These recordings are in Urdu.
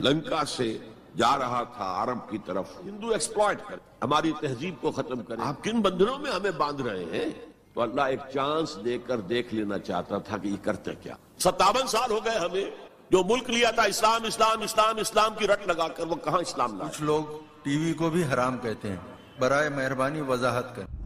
لنکا سے جا رہا تھا عرب کی طرف، ہندو ایکسپلائٹ کر ہماری تہذیب کو ختم کریں، آپ کن بندھنوں میں ہمیں باندھ رہے ہیں؟ تو اللہ ایک چانس دے کر دیکھ لینا چاہتا تھا کہ یہ کرتے کیا۔ 57 سال ہو گئے ہمیں، جو ملک لیا تھا اسلام اسلام اسلام اسلام کی رٹ لگا کر، وہ کہاں اسلام لایا؟ کچھ لوگ ٹی وی کو بھی حرام کہتے ہیں، برائے مہربانی وضاحت کریں۔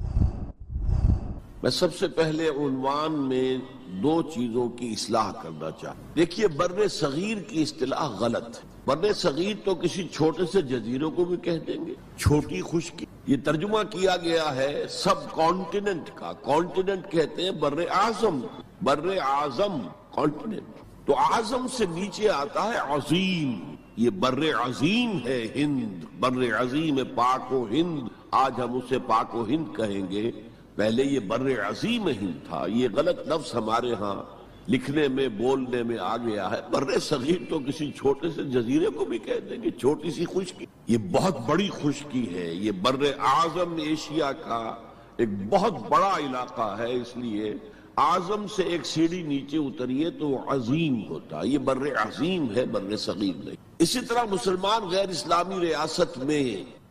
میں سب سے پہلے عنوان میں دو چیزوں کی اصلاح کرنا چاہتا۔ دیکھیے، بر صغیر کی اصطلاح غلط ہے۔ بر صغیر تو کسی چھوٹے سے جزیروں کو بھی کہہ دیں گے، چھوٹی خشکی۔ یہ ترجمہ کیا گیا ہے سب کانٹیننٹ کا، کانٹیننٹ کہتے ہیں بر اعظم، بر اعظم کانٹیننٹ، تو اعظم سے نیچے آتا ہے عظیم، یہ بر عظیم ہے ہند، بر عظیم پاک و ہند، آج ہم اسے پاک و ہند کہیں گے، پہلے یہ بر عظیم ہند تھا۔ یہ غلط لفظ ہمارے ہاں لکھنے میں بولنے میں آ گیا ہے۔ بر صغیر تو کسی چھوٹے سے جزیرے کو بھی کہہ دیں گے، چھوٹی سی خشکی، یہ بہت بڑی خشکی ہے۔ یہ بر اعظم ایشیا کا ایک بہت بڑا علاقہ ہے، اس لیے اعظم سے ایک سیڑھی نیچے اتریے تو وہ عظیم ہوتا، یہ بر عظیم ہے، بر صغیر نہیں۔ اسی طرح مسلمان غیر اسلامی ریاست میں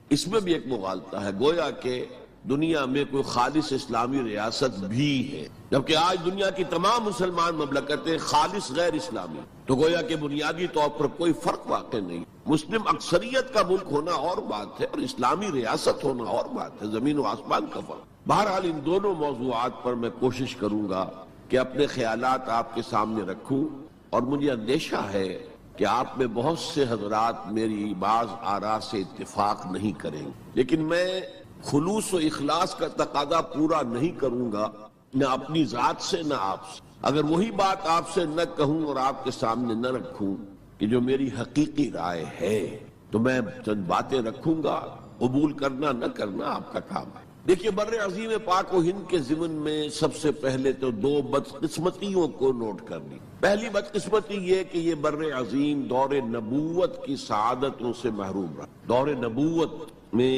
اس میں بھی ایک مغالطہ ہے، گویا کہ دنیا میں کوئی خالص اسلامی ریاست بھی ہے، جبکہ آج دنیا کی تمام مسلمان مملکتیں خالص غیر اسلامی، تو گویا کہ بنیادی طور پر کوئی فرق واقع نہیں۔ مسلم اکثریت کا ملک ہونا اور بات ہے، اور اسلامی ریاست ہونا اور بات ہے، زمین و آسمان کا فرق۔ بہرحال ان دونوں موضوعات پر میں کوشش کروں گا کہ اپنے خیالات آپ کے سامنے رکھوں، اور مجھے اندیشہ ہے کہ آپ میں بہت سے حضرات میری بعض آراء سے اتفاق نہیں کریں گے، لیکن میں خلوص و اخلاص کا تقاضا پورا نہیں کروں گا، نہ اپنی ذات سے نہ آپ سے۔ اگر وہی بات آپ سے نہ کہوں اور آپ کے سامنے نہ رکھوں کہ جو میری حقیقی رائے ہے، تو میں چند باتیں رکھوں گا، قبول کرنا نہ کرنا آپ کا کام ہے۔ دیکھیے، بر عظیم پاک و ہند کے ضمن میں سب سے پہلے تو دو بدقسمتیوں کو نوٹ کرنی۔ پہلی بدقسمتی یہ کہ یہ بر عظیم دور نبوت کی سعادتوں سے محروم رہا۔ دور نبوت میں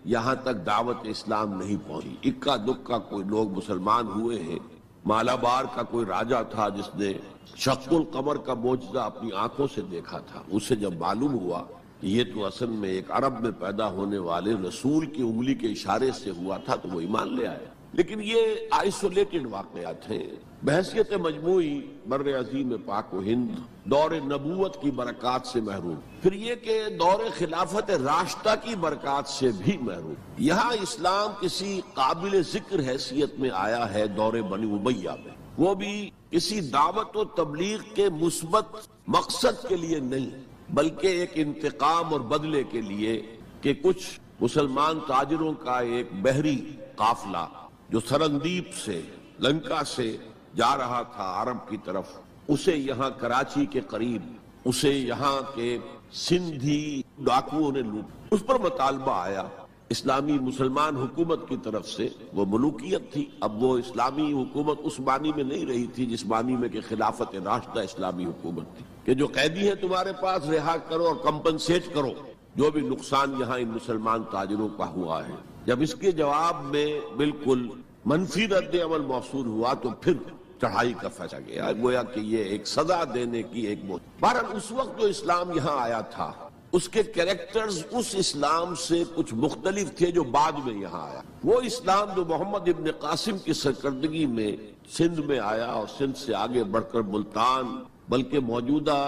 یہاں تک دعوت اسلام نہیں پہنچی، اکا دکا کوئی لوگ مسلمان ہوئے ہیں۔ مالابار کا کوئی راجہ تھا جس نے شق القمر کا معجزہ اپنی آنکھوں سے دیکھا تھا، اسے جب معلوم ہوا کہ یہ تو اصل میں ایک عرب میں پیدا ہونے والے رسول کی انگلی کے اشارے سے ہوا تھا، تو وہ ایمان لے آئے۔ لیکن یہ آئسولیٹڈ واقعات ہیں۔ بحیثیت مجموعی بر عظیم پاک و ہند دور نبوت کی برکات سے محروم، پھر یہ کہ دور خلافت راشدہ کی برکات سے بھی محروم۔ یہاں اسلام کسی قابل ذکر حیثیت میں آیا ہے دور بنی امیہ میں، وہ بھی کسی دعوت و تبلیغ کے مثبت مقصد کے لیے نہیں، بلکہ ایک انتقام اور بدلے کے لیے کہ کچھ مسلمان تاجروں کا ایک بحری قافلہ جو سرندیپ سے، لنکا سے جا رہا تھا عرب کی طرف، اسے یہاں کراچی کے قریب، اسے یہاں کے سندھی ڈاکوؤں نے لوٹ، اس پر مطالبہ آیا اسلامی مسلمان حکومت کی طرف سے۔ وہ ملوکیت تھی، اب وہ اسلامی حکومت اس معنی میں نہیں رہی تھی جس معنی میں کہ خلافت راشدہ اسلامی حکومت تھی، کہ جو قیدی ہیں تمہارے پاس رہا کرو اور کمپنسیٹ کرو جو بھی نقصان یہاں ان مسلمان تاجروں کا ہوا ہے۔ جب اس کے جواب میں بالکل منفی رد عمل موصول ہوا تو پھر چڑھائی کا فیصلہ گیا، گویا کہ یہ ایک سزا دینے کی ایک بہرحال اس وقت جو اسلام یہاں آیا تھا اس کے کریکٹرز اس اسلام سے کچھ مختلف تھے جو بعد میں یہاں آیا۔ وہ اسلام جو محمد ابن قاسم کی سرکردگی میں سندھ میں آیا اور سندھ سے آگے بڑھ کر ملتان، بلکہ موجودہ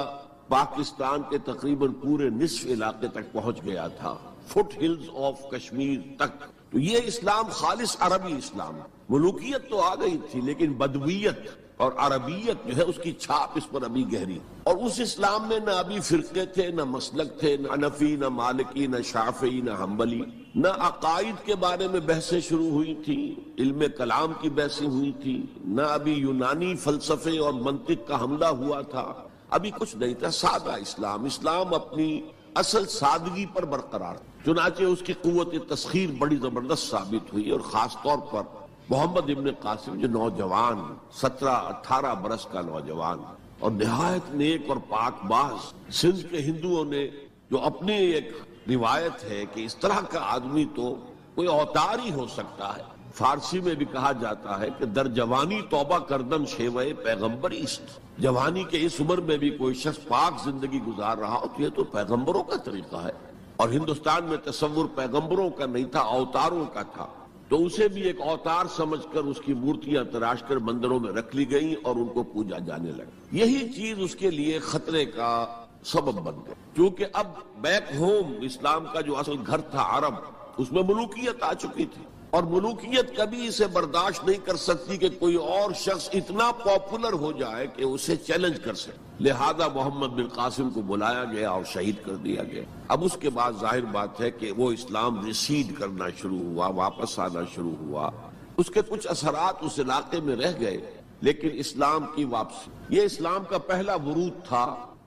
پاکستان کے تقریباً پورے نصف علاقے تک پہنچ گیا تھا، فٹ ہلز آف کشمیر تک، تو یہ اسلام خالص عربی اسلام، ملوکیت تو آ گئی تھی لیکن بدویت اور عربیت جو ہے اس کی چھاپ اس پر ابھی گہری، اور اس اسلام میں نہ ابھی فرقے تھے، نہ مسلک تھے، نہ حنفی، نہ مالکی، نہ شافعی، نہ حنبلی، نہ عقائد کے بارے میں بحثیں شروع ہوئی تھیں، علم کلام کی بحثیں ہوئی تھی، نہ ابھی یونانی فلسفے اور منطق کا حملہ ہوا تھا، ابھی کچھ نہیں تھا، سادہ اسلام۔ اسلام اپنی اصل سادگی پر برقرار، چنانچہ اس کی قوت تسخیر بڑی زبردست ثابت ہوئی، اور خاص طور پر محمد ابن قاسم جو نوجوان 17-18 برس کا نوجوان اور نہایت نیک اور پاک باز، سندھ کے ہندوؤں نے جو اپنی ایک روایت ہے کہ اس طرح کا آدمی تو کوئی اوتار ہی ہو سکتا ہے، فارسی میں بھی کہا جاتا ہے کہ در جوانی توبہ کردن شیوے پیغمبر است، جوانی کے اس عمر میں بھی کوئی شخص پاک زندگی گزار رہا ہو تو یہ تو پیغمبروں کا طریقہ ہے۔ اور ہندوستان میں تصور پیغمبروں کا نہیں تھا، اوتاروں کا تھا، تو اسے بھی ایک اوتار سمجھ کر اس کی مورتیاں تراش کر مندروں میں رکھ لی گئیں اور ان کو پوجا جانے لگا۔ یہی چیز اس کے لیے خطرے کا سبب بن گئی، کیونکہ اب بیک ہوم اسلام کا جو اصل گھر تھا عرب، اس میں ملوکیت آ چکی تھی، اور ملوکیت کبھی اسے برداشت نہیں کر سکتی کہ کوئی اور شخص اتنا پاپولر ہو جائے کہ اسے چیلنج کر سکے۔ لہذا محمد بن قاسم کو بلایا گیا اور شہید کر دیا گیا۔ اب اس کے بعد ظاہر بات ہے کہ وہ اسلام ریسیڈ کرنا شروع ہوا، واپس آنا شروع ہوا، اس کے کچھ اثرات اس علاقے میں رہ گئے، لیکن اسلام کی واپسی، یہ اسلام کا پہلا ورود تھا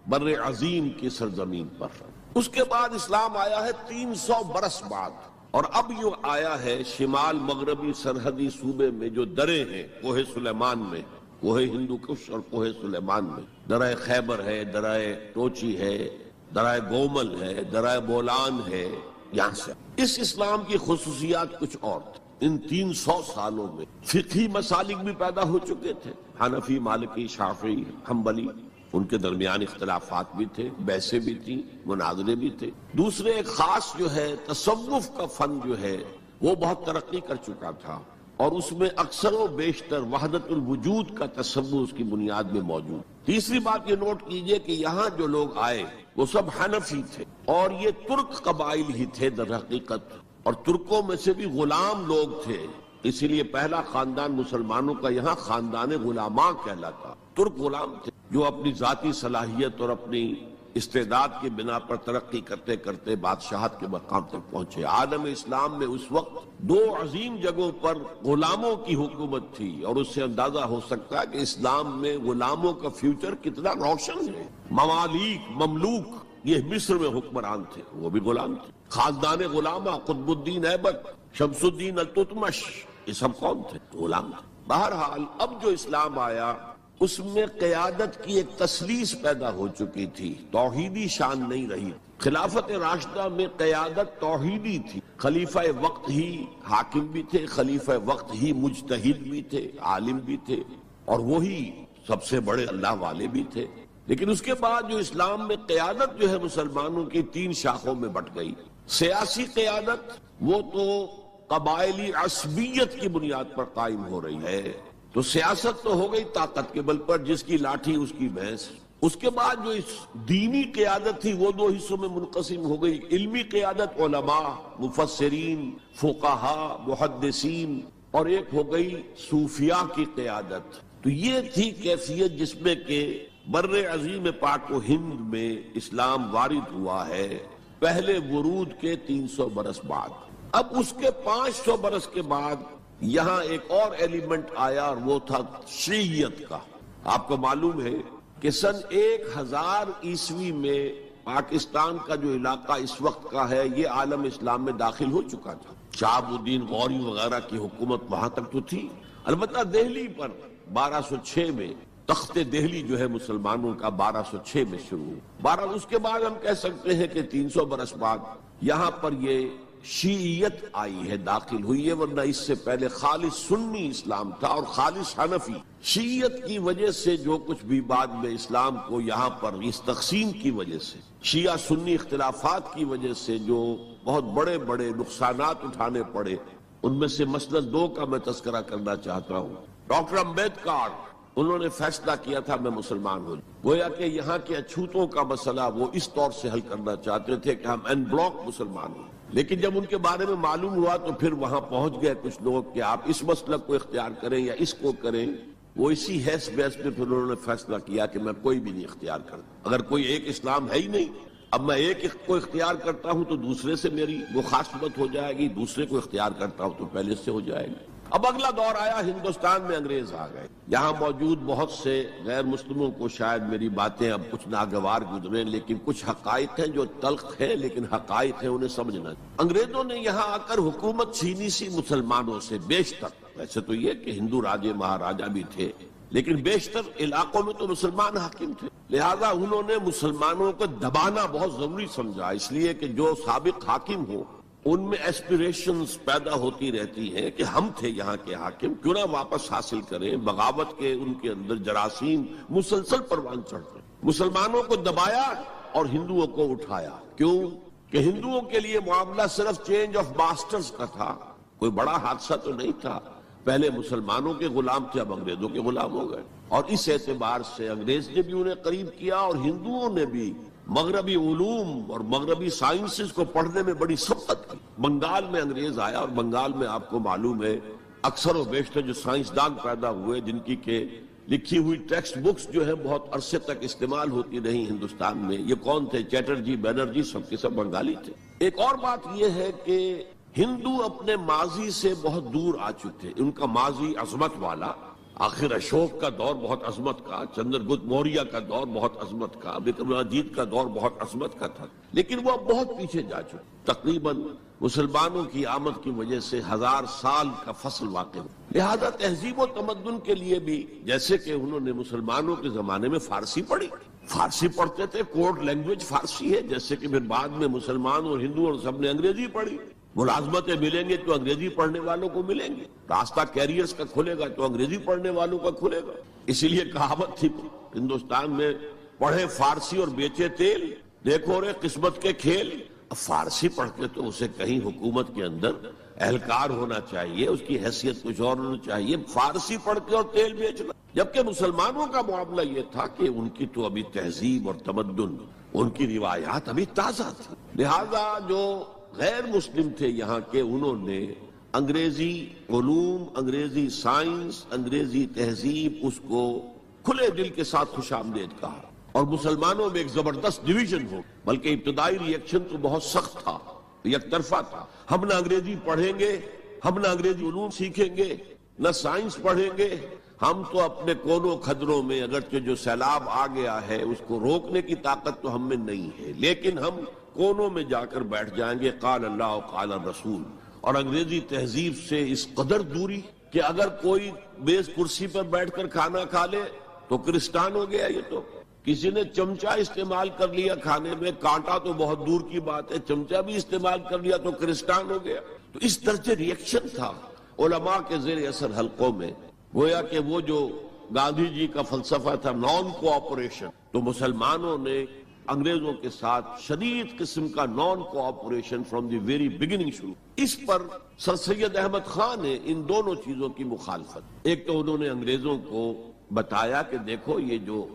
بر عظیم کی سرزمین پر۔ اس کے بعد اسلام آیا ہے 300 برس بعد، اور اب یہ آیا ہے شمال مغربی سرحدی صوبے میں جو درے ہیں، کوہ سلیمان میں، کوہ ہندو کش اور کوہ سلیمان میں، درہ خیبر ہے، درہ ٹوچی ہے، درہ گومل ہے، درہ بولان ہے، یہاں سے اس اسلام کی خصوصیات کچھ اور تھی۔ ان 300 سالوں میں فقہی مسالک بھی پیدا ہو چکے تھے، حنفی، مالکی، شافعی، حنبلی، ان کے درمیان اختلافات بھی تھے، بحثیں بھی تھیں، مناظرے بھی تھے۔ دوسرے ایک خاص جو ہے تصوف کا فن جو ہے وہ بہت ترقی کر چکا تھا، اور اس میں اکثر و بیشتر وحدت الوجود کا تصور اس کی بنیاد میں موجود۔ تیسری بات یہ نوٹ کیجئے کہ یہاں جو لوگ آئے وہ سب حنفی تھے، اور یہ ترک قبائل ہی تھے در حقیقت، اور ترکوں میں سے بھی غلام لوگ تھے، اسی لیے پہلا خاندان مسلمانوں کا یہاں خاندان غلاماں کہلاتا۔ ترک غلام تھے جو اپنی ذاتی صلاحیت اور اپنی استعداد کی بنا پر ترقی کرتے کرتے بادشاہت کے مقام تک پہنچے۔ عالم اسلام میں اس وقت 2 عظیم جگہوں پر غلاموں کی حکومت تھی، اور اس سے اندازہ ہو سکتا ہے کہ اسلام میں غلاموں کا فیوچر کتنا روشن ہے۔ ممالک، مملوک، یہ مصر میں حکمران تھے، وہ بھی غلام تھے۔ خاندان غلامہ، قطب الدین ایبک، شمس الدین التتمش، یہ سب کون تھے؟ غلام تھے۔ بہرحال اب جو اسلام آیا اس میں قیادت کی ایک تسلیس پیدا ہو چکی تھی، توحیدی شان نہیں رہی۔ خلافت راشدہ میں قیادت توحیدی تھی، خلیفہ وقت ہی حاکم بھی تھے، خلیفہ وقت ہی مجتہد بھی تھے، عالم بھی تھے، اور وہی سب سے بڑے اللہ والے بھی تھے۔ لیکن اس کے بعد جو اسلام میں قیادت جو ہے مسلمانوں کی 3 شاخوں میں بٹ گئی۔ سیاسی قیادت وہ تو قبائلی عصبیت کی بنیاد پر قائم ہو رہی ہے، تو سیاست تو ہو گئی طاقت کے بل پر، جس کی لاٹھی اس کی بھینس۔ اس کے بعد جو اس دینی قیادت تھی وہ 2 حصوں میں منقسم ہو گئی، علمی قیادت، علماء، مفسرین، فقہاء، محدثین، اور ایک ہو گئی صوفیاء کی قیادت۔ تو یہ تھی کیفیت جس میں کہ بر عظیم پاک و ہند میں اسلام وارد ہوا ہے پہلے ورود کے 300 برس بعد۔ اب اس کے 500 برس کے بعد یہاں ایک اور ایلیمنٹ آیا، اور وہ تھا شیعیت کا۔ آپ کو معلوم ہے کہ سن 1000 عیسوی میں پاکستان کا جو علاقہ اس وقت کا ہے یہ عالم اسلام میں داخل ہو چکا تھا۔ شہاب الدین غوری وغیرہ کی حکومت وہاں تک تو تھی، البتہ دہلی پر 1206 میں تخت دہلی جو ہے مسلمانوں کا 1206 میں شروع ہوا۔ اس کے بعد ہم کہہ سکتے ہیں کہ 300 برس بعد یہاں پر یہ شیعیت آئی ہے، داخل ہوئی ہے، ورنہ اس سے پہلے خالص سنی اسلام تھا اور خالص حنفی۔ شیعیت کی وجہ سے جو کچھ بھی بعد میں اسلام کو یہاں پر اس تقسیم کی وجہ سے، شیعہ سنی اختلافات کی وجہ سے جو بہت بڑے بڑے نقصانات اٹھانے پڑے، ان میں سے مثلاً 2 کا میں تذکرہ کرنا چاہتا ہوں۔ ڈاکٹر امبیڈکر، انہوں نے فیصلہ کیا تھا میں مسلمان ہوں، گویا کہ یہاں کے اچھوتوں کا مسئلہ وہ اس طور سے حل کرنا چاہتے تھے کہ ہم این بلاک مسلمان ہوں، لیکن جب ان کے بارے میں معلوم ہوا تو پھر وہاں پہنچ گئے کچھ لوگ کہ آپ اس مسلک کو اختیار کریں یا اس کو کریں۔ وہ اسی حیث بحث میں پھر انہوں نے فیصلہ کیا کہ میں کوئی بھی نہیں اختیار کرتا، اگر کوئی ایک اسلام ہے ہی نہیں، اب میں ایک کو اختیار کرتا ہوں تو دوسرے سے میری مخاصمت ہو جائے گی، دوسرے کو اختیار کرتا ہوں تو پہلے سے ہو جائے گی۔ اب اگلا دور آیا، ہندوستان میں انگریز آ گئے۔ یہاں موجود بہت سے غیر مسلموں کو شاید میری باتیں اب کچھ ناگوار گزریں، لیکن کچھ حقائق ہیں جو تلخ ہیں لیکن حقائق ہیں، انہیں سمجھنا۔ انگریزوں نے یہاں آ کر حکومت چھینی سی مسلمانوں سے بیشتر۔ ویسے تو یہ کہ ہندو راجے مہاراجا بھی تھے، لیکن بیشتر علاقوں میں تو مسلمان حاکم تھے، لہذا انہوں نے مسلمانوں کو دبانا بہت ضروری سمجھا، اس لیے کہ جو سابق حاکم ہو ان میں ایسپیریشنز پیدا ہوتی رہتی ہیں کہ ہم تھے یہاں کے حاکم، کیوں نہ واپس حاصل کریں. بغاوت کے ان کے اندر جراثیم مسلسل پروان چڑھتے. مسلمانوں کو دبایا اور ہندوؤں کو اٹھایا. کیوں؟ کہ ہندوؤں کے لیے معاملہ صرف چینج آف ماسٹرز کا تھا، کوئی بڑا حادثہ تو نہیں تھا. پہلے مسلمانوں کے غلام تھے، اب انگریزوں کے غلام ہو گئے، اور اس اعتبار سے انگریز نے بھی انہیں قریب کیا اور ہندوؤں نے بھی مغربی علوم اور مغربی سائنسز کو پڑھنے میں بڑی سبقت کی. بنگال میں انگریز آیا، اور بنگال میں آپ کو معلوم ہے اکثر و بیشتر جو سائنسدان پیدا ہوئے جن کی کہ لکھی ہوئی ٹیکسٹ بکس جو ہے بہت عرصے تک استعمال ہوتی رہی ہندوستان میں. یہ کون تھے؟ چیٹرجی، بینرجی، سب کے سب بنگالی تھے. ایک اور بات یہ ہے کہ ہندو اپنے ماضی سے بہت دور آ چکے. ان کا ماضی عظمت والا، آخر اشوک کا دور بہت عظمت کا، چندر گپت موریہ کا دور بہت عظمت کا، وکرمادیتیہ کا دور بہت عظمت کا تھا، لیکن وہ اب بہت پیچھے جا چکے. تقریباً مسلمانوں کی آمد کی وجہ سے 1000 سال کا فصل واقع ہو. لہذا تہذیب و تمدن کے لیے بھی، جیسے کہ انہوں نے مسلمانوں کے زمانے میں فارسی پڑھی، فارسی پڑھتے تھے، کوڈ لینگویج فارسی ہے، جیسے کہ پھر بعد میں مسلمان اور ہندو اور سب نے انگریزی پڑھی. ملازمتیں ملیں گے تو انگریزی پڑھنے والوں کو ملیں گے، راستہ کیریئرز کا کھلے گا تو انگریزی پڑھنے والوں کا کھلے گا. اسی لیے کہاوت تھی ہندوستان میں، پڑھے فارسی اور بیچے تیل، دیکھو رے قسمت کے کھیل. اب فارسی پڑھ کے تو اسے کہیں حکومت کے اندر اہلکار ہونا چاہیے، اس کی حیثیت کچھ اور ہونا چاہیے. فارسی پڑھ کے اور تیل بیچنا. جبکہ مسلمانوں کا معاملہ یہ تھا کہ ان کی تو ابھی تہذیب اور تمدن، ان کی روایات ابھی تازہ تھی. لہذا جو غیر مسلم تھے یہاں کے، انہوں نے انگریزی علوم، انگریزی سائنس، انگریزی تہذیب، اس کو کھلے دل کے ساتھ خوش آمدید کہا. اور مسلمانوں میں ایک زبردست ڈویژن ہو، بلکہ ابتدائی ریئیکشن تو بہت سخت تھا، یک طرفہ تھا. ہم نہ انگریزی پڑھیں گے، ہم نہ انگریزی علوم سیکھیں گے، نہ سائنس پڑھیں گے. ہم تو اپنے کونوں خدروں میں، اگرچہ جو سیلاب آ گیا ہے اس کو روکنے کی طاقت تو ہم میں نہیں ہے، لیکن ہم کونوں میں جا کر بیٹھ جائیں گے. قال اللہ قال الرسول. اور انگریزی تہذیب سے اس قدر دوری کہ اگر کوئی میز کرسی پر بیٹھ کر کھانا کھا لے تو کرسٹان ہو گیا. یہ تو کسی نے چمچہ استعمال کر لیا کھانے میں، کانٹا تو بہت دور کی بات ہے، چمچہ بھی استعمال کر لیا تو کرسٹان ہو گیا. تو اس درجے ریئیکشن تھا علماء کے زیر اثر حلقوں میں. گویا کہ وہ جو گاندھی جی کا فلسفہ تھا نان کوآپریشن، تو مسلمانوں نے انگریزوں کے ساتھ شدید قسم کا naan cooperation from the very beginning شروع. اس پر سر سید احمد خان نے ان دونوں چیزوں کی مخالفت. ایک تو انہوں نے انگریزوں کو بتایا کہ دیکھو یہ جو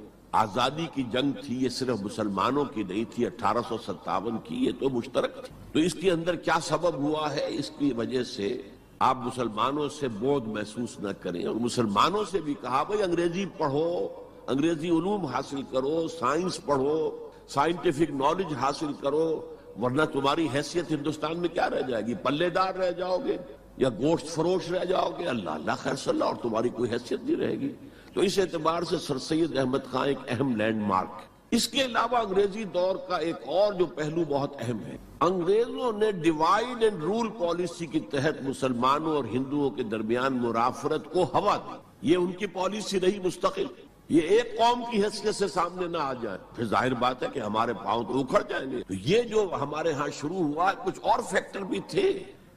آزادی کی جنگ تھی یہ صرف مسلمانوں کی نہیں تھی، 1857 کی، یہ تو مشترک تھی. تو اس کے اندر کیا سبب ہوا ہے، اس کی وجہ سے آپ مسلمانوں سے بودھ محسوس نہ کریں. اور مسلمانوں سے بھی کہا بھائی انگریزی پڑھو، انگریزی علوم حاصل کرو، سائنس پڑھو، سائنٹیفک نالج حاصل کرو، ورنہ تمہاری حیثیت ہندوستان میں کیا رہ جائے گی؟ پلے دار رہ جاؤ گے یا گوشت فروش رہ جاؤ گے. اللہ اللہ خیر صلی اللہ، اور تمہاری کوئی حیثیت نہیں رہے گی. تو اس اعتبار سے سر سید احمد خان ایک اہم لینڈ مارک. اس کے علاوہ انگریزی دور کا ایک اور جو پہلو بہت اہم ہے، انگریزوں نے ڈیوائڈ اینڈ رول پالیسی کے تحت مسلمانوں اور ہندوؤں کے درمیان مرافرت کو ہوا دی. یہ ان کی پالیسی رہی مستقل. یہ ایک قوم کی حیثیت سے سامنے نہ آ جائے، پھر ظاہر بات ہے کہ ہمارے پاؤں تو اکھڑ جائیں گے. تو یہ جو ہمارے ہاں شروع ہوا، کچھ اور فیکٹر بھی تھے.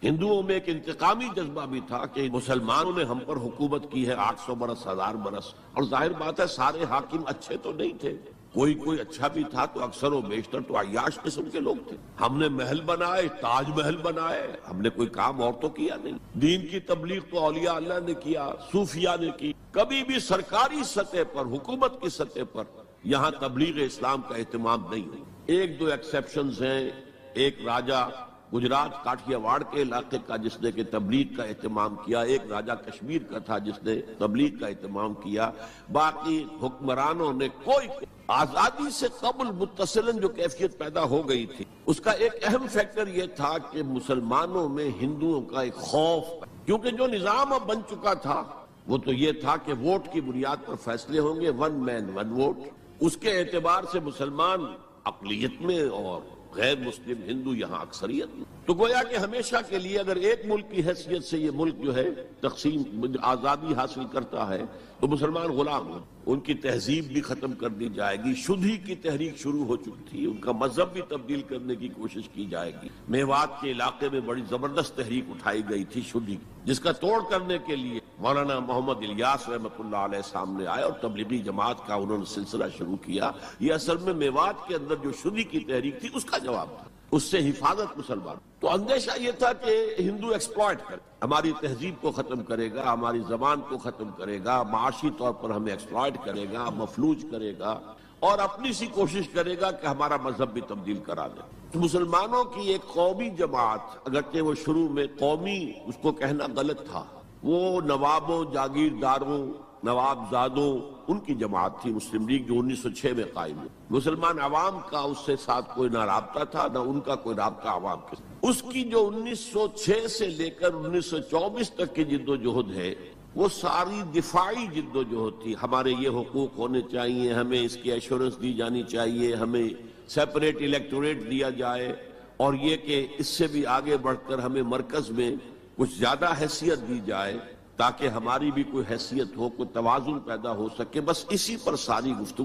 ہندوؤں میں ایک انتقامی جذبہ بھی تھا کہ مسلمانوں نے ہم پر حکومت کی ہے 800 برس، 1000 برس، اور ظاہر بات ہے سارے حاکم اچھے تو نہیں تھے، کوئی اچھا بھی تھا، تو اکثر و بیشتر تو عیاش قسم کے لوگ تھے. ہم نے محل بنائے، تاج محل بنائے، ہم نے کوئی کام اور تو کیا نہیں. دین کی تبلیغ تو اولیاء اللہ نے کیا، صوفیاء نے کی. کبھی بھی سرکاری سطح پر، حکومت کی سطح پر یہاں تبلیغ اسلام کا اہتمام نہیں ہوا. ایک دو ایکسیپشنز ہیں. ایک راجہ گجرات کاٹھیا واڑ کے علاقے کا جس نے کہ تبلیغ کا اہتمام کیا، ایک راجہ کشمیر کا تھا جس نے تبلیغ کا اہتمام کیا. باقی حکمرانوں نے کوئی آزادی سے قبل متصلاً جو کیفیت پیدا ہو گئی تھی، اس کا ایک اہم فیکٹر یہ تھا کہ مسلمانوں میں ہندوؤں کا ایک خوف، کیونکہ جو نظام اب بن چکا تھا وہ تو یہ تھا کہ ووٹ کی بنیاد پر فیصلے ہوں گے، 1 مین 1 ووٹ. اس کے اعتبار سے مسلمان اقلیت میں اور غیر مسلم ہندو یہاں اکثریت میں. تو گویا کہ ہمیشہ کے لیے اگر ایک ملک کی حیثیت سے یہ ملک جو ہے تقسیم آزادی حاصل کرتا ہے تو مسلمان غلام ہو. ان کی تہذیب بھی ختم کر دی جائے گی، شدھی کی تحریک شروع ہو چکی تھی، ان کا مذہب بھی تبدیل کرنے کی کوشش کی جائے گی۔ میوات کے علاقے میں بڑی زبردست تحریک اٹھائی گئی تھی شدھی، جس کا توڑ کرنے کے لیے مولانا محمد الیاس رحمۃ اللہ علیہ سامنے آئے اور تبلیغی جماعت کا انہوں نے سلسلہ شروع کیا۔ یہ اصل میں میوات کے اندر جو شدھی کی تحریک تھی اس کا جواب تھا، اس سے حفاظت مسلمان۔ تو اندیشہ یہ تھا کہ ہندو ایکسپلائٹ کرے، ہماری تہذیب کو ختم کرے گا، ہماری زبان کو ختم کرے گا، معاشی طور پر ہمیں ایکسپلائٹ کرے گا، مفلوج کرے گا، اور اپنی سی کوشش کرے گا کہ ہمارا مذہب بھی تبدیل کرا دے۔ تو مسلمانوں کی ایک قومی جماعت، اگرچہ وہ شروع میں قومی اس کو کہنا غلط تھا، وہ نوابوں، جاگیرداروں، نواب زادوں ان کی جماعت تھی مسلم لیگ، جو 1906 میں قائم ہوئی۔ مسلمان عوام کا اس سے ساتھ کوئی نہ رابطہ تھا، نہ ان کا کوئی رابطہ عوام کے ساتھ۔ اس کی جو 1906 سے لے کر 1924 تک کی جد و جہد ہے، وہ ساری دفاعی جد و جہد تھی۔ ہمارے یہ حقوق ہونے چاہیے، ہمیں اس کی ایشورنس دی جانی چاہیے، ہمیں سیپریٹ الیکٹوریٹ دیا جائے، اور یہ کہ اس سے بھی آگے بڑھ کر ہمیں مرکز میں کچھ زیادہ حیثیت دی جائے تاکہ ہماری بھی کوئی حیثیت ہو، کوئی توازن پیدا ہو سکے۔ بس اسی پر ساری گفت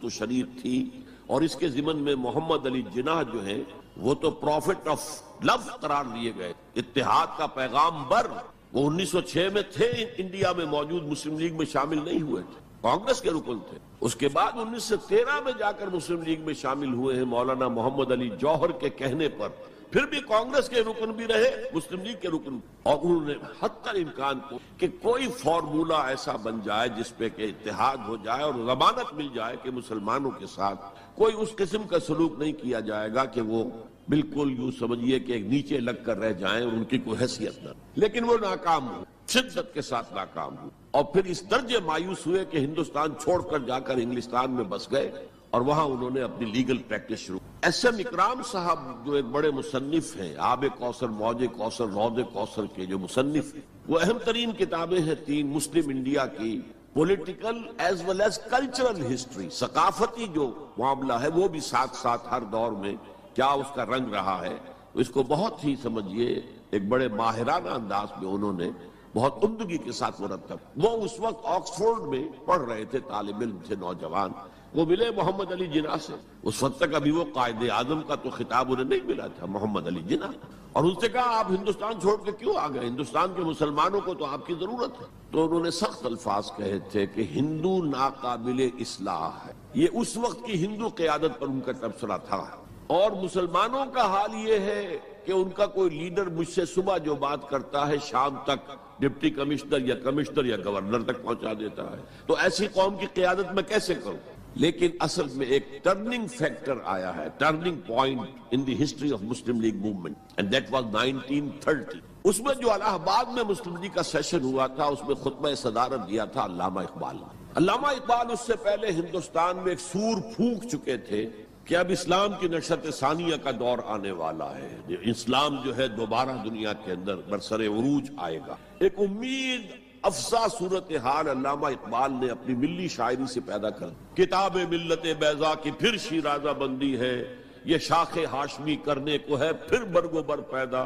و شریر تھی۔ اور اس کے ضمن میں محمد علی جناح جو ہیں وہ تو پروفٹ آف لو قرار دیے گئے، اتحاد کا پیغام بر۔ وہ 1906 میں تھے انڈیا میں موجود، مسلم لیگ میں شامل نہیں ہوئے تھے، کانگریس کے رکن تھے۔ اس کے بعد 1913 میں جا کر مسلم لیگ میں شامل ہوئے ہیں مولانا محمد علی جوہر کے کہنے پر، پھر بھی کانگریس کے رکن بھی رہے، مسلم لیگ کے رکن، اور انہوں نے حتی امکان کو کہ کوئی فارمولا ایسا بن جائے جس پہ کہ اتحاد ہو جائے اور ضمانت مل جائے کہ مسلمانوں کے ساتھ کوئی اس قسم کا سلوک نہیں کیا جائے گا کہ وہ بالکل یوں سمجھیے کہ ایک نیچے لگ کر رہ جائیں اور ان کی کوئی حیثیت نہ۔ لیکن وہ ناکام ہوئے، شدت کے ساتھ ناکام ہوئے، اور پھر اس درجے مایوس ہوئے کہ ہندوستان چھوڑ کر جا کر انگلستان میں بس گئے، اور وہاں انہوں نے اپنی لیگل پریکٹس شروع۔ ایس ایم اکرام صاحب جو ایک بڑے مصنف ہیں، آب کوثر، موج کوثر، روض کوثر کے جو مصنف ہیں، وہ اہم ترین کتابیں ہیں 3 مسلم انڈیا کی، political as well as cultural history, ثقافتی جو معاملہ ہے وہ بھی ساتھ ساتھ ہر دور میں کیا اس کا رنگ رہا ہے، اس کو بہت ہی سمجھیے ایک بڑے ماہرانہ انداز میں انہوں نے بہت عمدگی کے ساتھ مرتب۔ وہ اس وقت آکسفورڈ میں پڑھ رہے تھے، طالب علم تھے، نوجوان، وہ ملے محمد علی جناح سے۔ اس وقت تک ابھی وہ قائد اعظم کا تو خطاب انہیں نہیں ملا تھا، محمد علی جناح، اور ان سے کہا آپ ہندوستان چھوڑ کے کیوں آ گئے، ہندوستان کے مسلمانوں کو تو آپ کی ضرورت ہے۔ تو انہوں نے سخت الفاظ کہے تھے کہ ہندو ناقابل اصلاح ہے۔ یہ اس وقت کی ہندو قیادت پر ان کا تبصرہ تھا، اور مسلمانوں کا حال یہ ہے کہ ان کا کوئی لیڈر مجھ سے صبح جو بات کرتا ہے شام تک ڈپٹی کمشنر یا گورنر تک پہنچا دیتا ہے، تو ایسی قوم کی قیادت میں کیسے کروں؟ لیکن اصل میں ایک ٹرننگ فیکٹر آیا ہے، turning point in the history of Muslim league movement, and that was 1930۔ اس میں جو الہ آباد میں مسلم لیگ کا سیشن ہوا تھا، اس میں خطبہ صدارت دیا تھا علامہ اقبال۔ علامہ اقبال اس سے پہلے ہندوستان میں ایک سور پھونک چکے تھے کہ اب اسلام کی نشأت ثانیہ کا دور آنے والا ہے، اسلام جو ہے دوبارہ دنیا کے اندر برسر عروج آئے گا۔ ایک امید افزا صورتحال علامہ اقبال نے اپنی ملی شاعری سے پیدا کر دی۔ کتاب ملت بیضا کی پھر شیرازہ بندی ہے، یہ شاخ ہاشمی کرنے کو ہے پھر برگ و بر پیدا،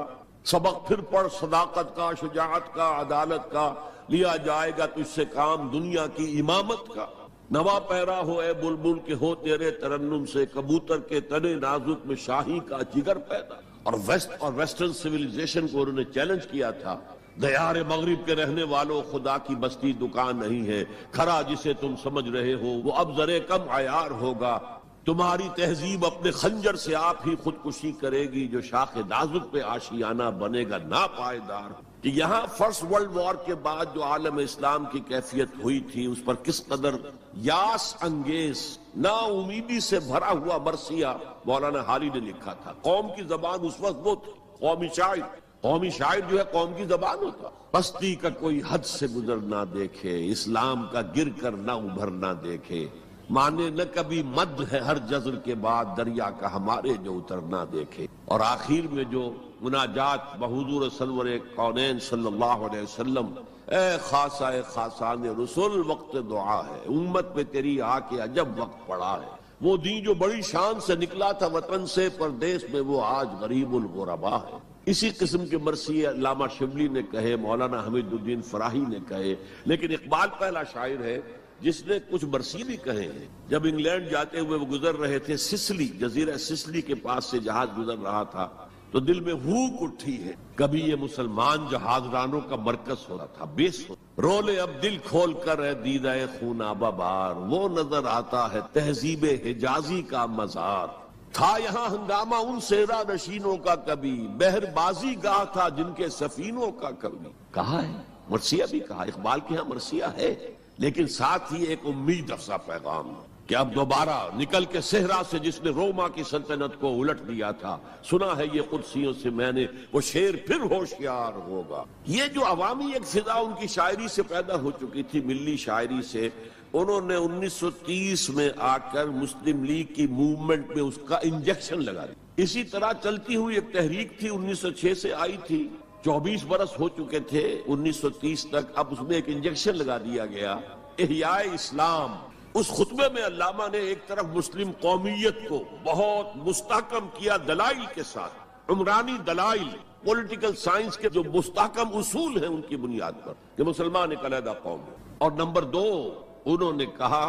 سبق پھر پڑھ صداقت کا، شجاعت کا، عدالت کا، لیا جائے گا تجھ سے کام دنیا کی امامت کا۔ نوا پیرا ہو اے بلبل کے ہو تیرے ترنم سے، کبوتر کے تنے نازک میں شاہی کا جگر پیدا۔ اور ویسٹرن سویلائزیشن کو انہوں نے چیلنج کیا تھا، دیار مغرب کے رہنے والوں، خدا کی بستی دکان نہیں ہے، کھرا جسے تم سمجھ رہے ہو وہ اب ذرے کم عیار ہوگا، تمہاری تہذیب اپنے خنجر سے آپ ہی خودکشی کرے گی، جو شاخ نازک پہ آشیانہ بنے گا ناپائیدار۔ کہ یہاں فرسٹ ورلڈ وار کے بعد جو عالم اسلام کی کیفیت ہوئی تھی، اس پر کس قدر یاس انگیز، نا امیدی سے بھرا ہوا مرثیہ مولانا حالی نے لکھا تھا۔ قوم کی زبان اس وقت وہ تھی، قومی شاعر جو ہے قوم کی زبان ہوتا۔ پستی کا کوئی حد سے گزر نہ دیکھے، اسلام کا گر کر نہ ابھر نہ دیکھے، مانے نہ کبھی مد ہے ہر جزر کے بعد، دریا کا ہمارے جو اتر نہ دیکھے۔ اور آخر میں جو مناجات بحضور سرور کونین صلی اللہ علیہ وسلم، اے خاصہ خاصان رسول وقت دعا ہے، امت پہ تیری آ کے عجب وقت پڑا ہے، وہ دین جو بڑی شان سے نکلا تھا وطن سے پردیس میں، وہ آج غریب الغربا ہے۔ اسی قسم کے مرثیے علامہ شبلی نے کہے، مولانا حمید الدین فراہی نے کہے، لیکن اقبال پہلا شاعر ہے جس نے کچھ برسی بھی کہے ہیں. جب انگلینڈ جاتے ہوئے وہ گزر رہے تھے سسلی، جزیرہ سسلی کے پاس سے جہاز گزر رہا تھا تو دل میں ہوک اٹھی ہے، کبھی یہ مسلمان جہاز رانوں کا مرکز ہوتا تھا، بیس ہوتا. رولے اب دل کھول کر ہے دیدہ خونابہ بار، وہ نظر آتا ہے تہذیب حجازی کا مزار. تھا یہاں ہنگامہ ان صحرا نشینوں کا کبھی، بحر بازی گاہ تھا جن کے سفینوں کا کبھی. کہا ہے مرثیہ بھی کہا، اقبال کے ہاں مرثیہ ہے، لیکن ساتھ ہی ایک امید افزا پیغام کہ اب دوبارہ نکل کے صحرا سے جس نے روما کی سلطنت کو الٹ دیا تھا، سنا ہے یہ قدسیوں سے میں نے، وہ شیر پھر ہوشیار ہوگا. یہ جو عوامی ایک فضا ان کی شاعری سے پیدا ہو چکی تھی، ملی شاعری سے، انہوں نے 1930 میں آ کر مسلم لیگ کی موومنٹ میں اس کا انجیکشن لگا دیا. اسی طرح چلتی ہوئی ایک تحریک تھی، 1906 سے آئی تھی، 24 برس ہو چکے تھے 1930 تک، اب اس میں ایک انجیکشن لگا دیا گیا، احیاء اسلام. اس خطبے میں علامہ نے ایک طرف مسلم قومیت کو بہت مستحکم کیا دلائل کے ساتھ، عمرانی دلائل، پولیٹیکل سائنس کے جو مستحکم اصول ہیں ان کی بنیاد پر کہ مسلمان ایک علیحدہ قوم ہے. اور نمبر 2 انہوں نے کہا،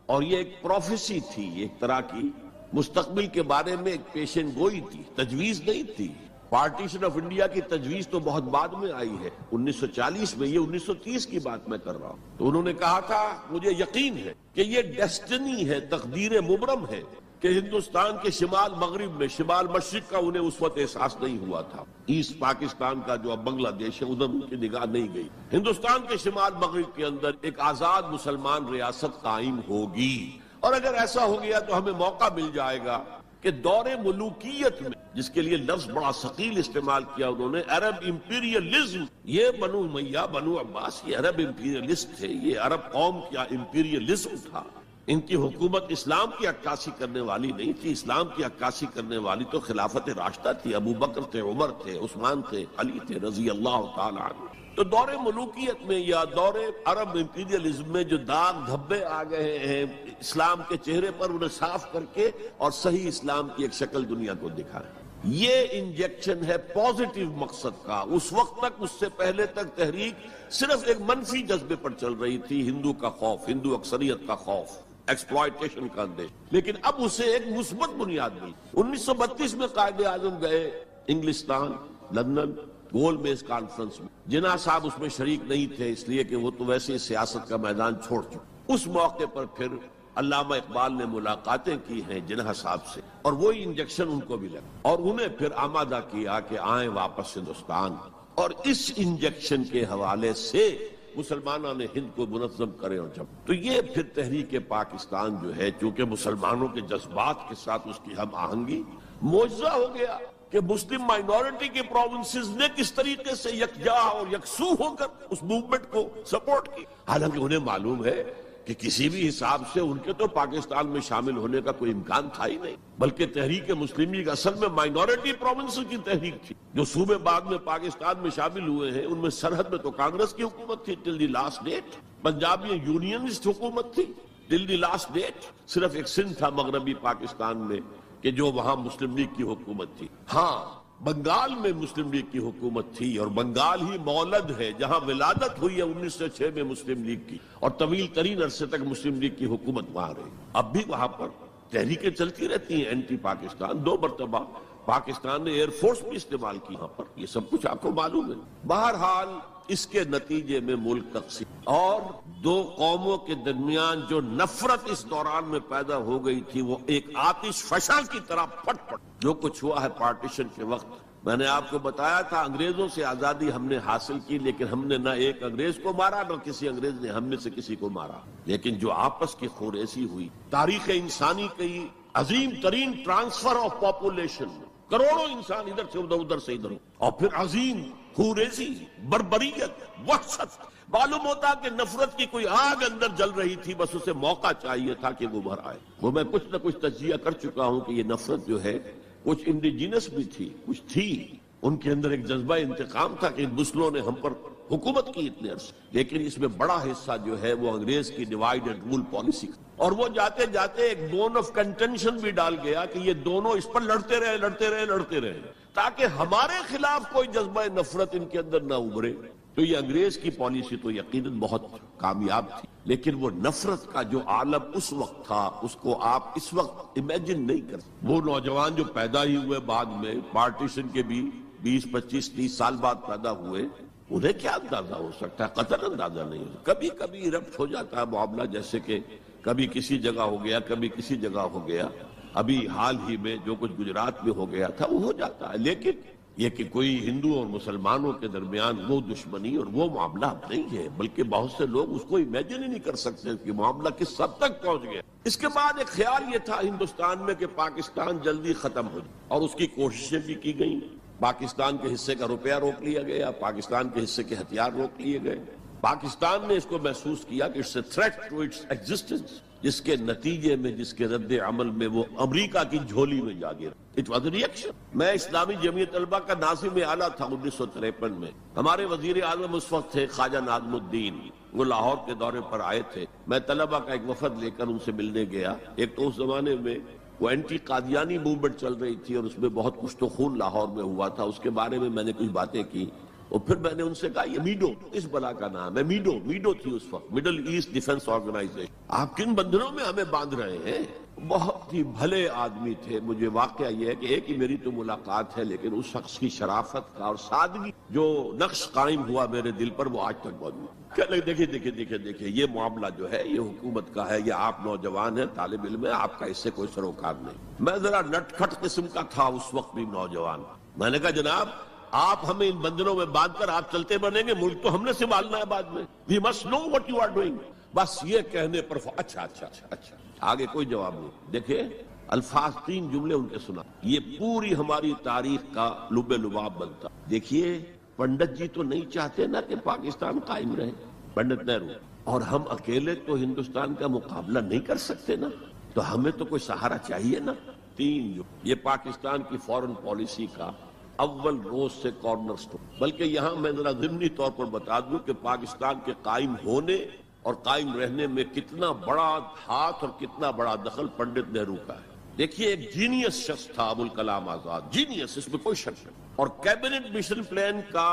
اور یہ ایک پروفیسی تھی، ایک طرح کی مستقبل کے بارے میں ایک پیشن گوئی تھی، تجویز نہیں تھی. پارٹیشن آف انڈیا کی تجویز تو بہت بعد میں آئی ہے 1940 میں، یہ 1930 کی بات میں کر رہا ہوں. تو انہوں نے کہا تھا مجھے یقین ہے کہ یہ ڈیسٹنی ہے، تقدیر مبرم ہے کہ ہندوستان کے شمال مغرب میں، شمال مشرق کا انہیں اس وقت احساس نہیں ہوا تھا، ایسٹ پاکستان کا جو اب بنگلہ دیش ہے ادھر ان کی نگاہ نہیں گئی. ہندوستان کے شمال مغرب کے اندر ایک آزاد مسلمان ریاست قائم ہوگی، اور اگر ایسا ہو گیا تو ہمیں موقع مل جائے گا کہ دور ملوکیت میں، جس کے لیے لفظ بڑا ثقیل استعمال کیا انہوں نے، عرب امپیریلزم، یہ بنو امیہ بنو عباس یہ عرب امپیریلسٹ تھے، یہ عرب قوم کا امپیریلزم تھا. ان کی حکومت اسلام کی عکاسی کرنے والی نہیں تھی، اسلام کی عکاسی کرنے والی تو خلافت راشدہ تھی، ابو بکر تھے، عمر تھے، عثمان تھے، علی تھے رضی اللہ تعالی عنہ. تو دور ملوکیت میں یا دور عرب امپیریلزم میں جو داغ دھبے آ گئے ہیں اسلام کے چہرے پر، انہیں صاف کر کے اور صحیح اسلام کی ایک شکل دنیا کو دکھائیں. یہ انجیکشن ہے پازیٹیو مقصد کا. اس وقت تک، اس سے پہلے تک تحریک صرف ایک منفی جذبے پر چل رہی تھی، ہندو کا خوف، ہندو اکثریت کا خوف، ایکسپلائٹیشن کا اندیش. لیکن اب اسے ایک مثبت بنیاد ملی. 1932 میں قائد اعظم گئے انگلستان، لندن، گول میز کانفرنس میں. جناح صاحب اس میں شریک نہیں تھے، اس لیے کہ وہ تو ویسے سیاست کا میدان چھوڑ چکے. اس موقع پر پھر علامہ اقبال نے ملاقاتیں کی ہیں جناح صاحب سے، اور وہی انجیکشن ان کو بھی لگا اور انہیں پھر آمادہ کیا کہ آئیں واپس ہندوستان. اور اس انجیکشن کے حوالے سے مسلمانوں نے ہند کو منظم کرے. اور جب تو یہ پھر تحریک پاکستان جو ہے، چونکہ مسلمانوں کے جذبات کے ساتھ اس کی ہم آہنگی، معجزہ ہو گیا کہ مسلم مائنورٹی کے پروونسز نے کس طریقے سے یکجا اور یکسو ہو کر اس موومنٹ کو سپورٹ کی. حالانکہ انہیں معلوم ہے کہ کسی بھی حساب سے ان کے تو پاکستان میں شامل ہونے کا کوئی امکان تھا ہی نہیں، بلکہ تحریک مسلم لیگ اصل میں مائنورٹی پروونسز کی تحریک تھی. جو صوبے بعد میں پاکستان میں شامل ہوئے ہیں ان میں سرحد میں تو کانگریس کی حکومت تھی ٹل دی لاسٹ ڈیٹ، پنجاب میں یونینسٹ حکومت تھی ٹل دی لاسٹ ڈیٹ. صرف ایک سندھ تھا مغربی پاکستان میں کہ جو وہاں مسلم لیگ کی حکومت تھی. ہاں، بنگال میں مسلم لیگ کی حکومت تھی، اور بنگال ہی مولد ہے جہاں ولادت ہوئی ہے 1906 میں مسلم لیگ کی، اور طویل ترین عرصے تک مسلم لیگ کی حکومت وہاں رہی. اب بھی وہاں پر تحریکیں چلتی رہتی ہیں اینٹی پاکستان. 2 مرتبہ پاکستان نے ایئر فورس بھی استعمال کی وہاں پر، یہ سب کچھ آپ کو معلوم ہے. بہرحال اس کے نتیجے میں ملک تقسیم، اور 2 قوموں کے درمیان جو نفرت اس دوران میں پیدا ہو گئی تھی وہ ایک آتش فشاں کی طرح پھٹ پڑ. جو کچھ ہوا ہے پارٹیشن کے وقت، میں نے آپ کو بتایا تھا انگریزوں سے آزادی ہم نے حاصل کی، لیکن ہم نے نہ ایک انگریز کو مارا نہ کسی انگریز نے ہم میں سے کسی کو مارا. لیکن جو آپس کی خوریزی ہوئی، تاریخ انسانی کی عظیم ترین ٹرانسفر آف پاپولیشن، کروڑوں انسان ادھر سے ادھر، ادھر سے ادھر، اور پھر عظیم خوریزی، بربریت، وحشت. معلوم ہوتا کہ نفرت کی کوئی آگ اندر جل رہی تھی، بس اسے موقع چاہیے تھا کہ وہ بھر آئے. وہ میں کچھ نہ کچھ تجزیہ کر چکا ہوں کہ یہ نفرت جو ہے کچھ انڈیجینس بھی تھی، کچھ تھی ان کے اندر ایک جذبہ انتقام تھا کہ مسلموں نے ہم پر حکومت کی اتنے عرصے، لیکن اس میں بڑا حصہ جو ہے وہ انگریز کی ڈیوائڈ اینڈ رول پالیسی. اور وہ جاتے جاتے ایک بون آف کنٹینشن بھی ڈال گیا کہ یہ دونوں اس پر لڑتے رہے تاکہ ہمارے خلاف کوئی جذبہ نفرت ان کے اندر نہ ابھرے. تو یہ انگریز کی پالیسی تو یقیناً بہت کامیاب تھی، لیکن وہ نفرت کا جو عالم اس وقت تھا اس کو آپ اس وقت امیجن نہیں کر سکتے۔ وہ نوجوان جو پیدا ہی ہوئے بعد میں پارٹیشن کے بھی 20 25 30 سال بعد پیدا ہوئے، انہیں کیا اندازہ ہو سکتا ہے؟ قطعاً اندازہ نہیں ہو سکتا۔ کبھی کبھی ربط ہو جاتا ہے معاملہ، جیسے کہ کبھی کسی جگہ ہو گیا، کبھی کسی جگہ ہو گیا، ابھی حال ہی میں جو کچھ گجرات میں ہو گیا تھا وہ ہو جاتا ہے، لیکن یہ کہ کوئی ہندو اور مسلمانوں کے درمیان وہ دشمنی اور وہ معاملہ نہیں ہے، بلکہ بہت سے لوگ اس کو امیجن ہی نہیں کر سکتے کہ معاملہ کس حد تک پہنچ گیا۔ اس کے بعد ایک خیال یہ تھا ہندوستان میں کہ پاکستان جلدی ختم ہو جائے، اور اس کی کوششیں بھی کی گئیں۔ پاکستان کے حصے کا روپیہ روک لیا گیا، پاکستان کے حصے کے ہتھیار روک لیے گئے۔ پاکستان نے اس کو محسوس کیا کہ it's a threat to its existence, جس کے نتیجے میں، جس کے رد عمل میں وہ امریکہ کی جھولی میں جا گرا۔ It was a reaction. میں اسلامی جمعیت طلبہ کا ناظم اعلیٰ تھا 1953 میں۔ ہمارے وزیر اعظم اس وقت تھے خواجہ ناظم الدین، وہ لاہور کے دورے پر آئے تھے۔ میں طلبہ کا ایک وفد لے کر ان سے ملنے گیا۔ ایک تو اس زمانے میں وہ اینٹی قادیانی موومنٹ چل رہی تھی اور اس میں بہت کچھ تو خون لاہور میں ہوا تھا، اس کے بارے میں نے کچھ باتیں کی، اور پھر میں نے ان سے کہا یہ میڈو اس بلا کا نام ہے، میڈو تھی اس وقت، مڈل ایسٹ ڈیفنس آرگنائزیشن۔ آپ کن بندھنوں میں ہمیں باندھ رہے ہیں؟ بہت ہی بھلے آدمی تھے۔ مجھے واقعہ یہ ہے کہ ایک ہی میری تو ملاقات ہے، لیکن اس شخص کی شرافت کا اور سادگی جو نقش قائم ہوا میرے دل پر، وہ آج تک موجود ہے۔ دیکھیے یہ معاملہ جو ہے یہ حکومت کا ہے، یہ آپ نوجوان ہیں، طالب علم ہے، آپ کا اس سے کوئی سروکار نہیں۔ میں ذرا نٹ کھٹ قسم کا تھا اس وقت بھی نوجوان۔ میں نے کہا جناب آپ ہمیں ان بندنوں میں باندھ کر آپ چلتے بنیں گے، ملک تو ہم نے سنبھالنا ہے بعد میں۔ We must know what you are doing. بس یہ کہنے پر اچھا آگے کوئی جواب نہیں۔ دیکھیں الفاظ، 3 جملے ان کے سنا، یہ پوری ہماری تاریخ کا لب لباب بنتا۔ دیکھیے پنڈت جی تو نہیں چاہتے نا کہ پاکستان قائم رہے، پنڈت نہرو، اور ہم اکیلے تو ہندوستان کا مقابلہ نہیں کر سکتے نا، تو ہمیں تو کوئی سہارا چاہیے نا۔ 3 جو یہ پاکستان کی فورن پالیسی کا اول روز سے کارنر سٹون۔ بلکہ یہاں میں ذرا ضمنی طور پر بتا دوں کہ پاکستان کے قائم ہونے اور قائم رہنے میں کتنا بڑا ہاتھ اور کتنا بڑا دخل پنڈت نہرو کا ہے۔ دیکھیے ایک جینیس شخص تھا ابوالکلام آزاد، جینیس، اس میں کوئی شک نہیں، اور کیبنٹ مشن پلان کا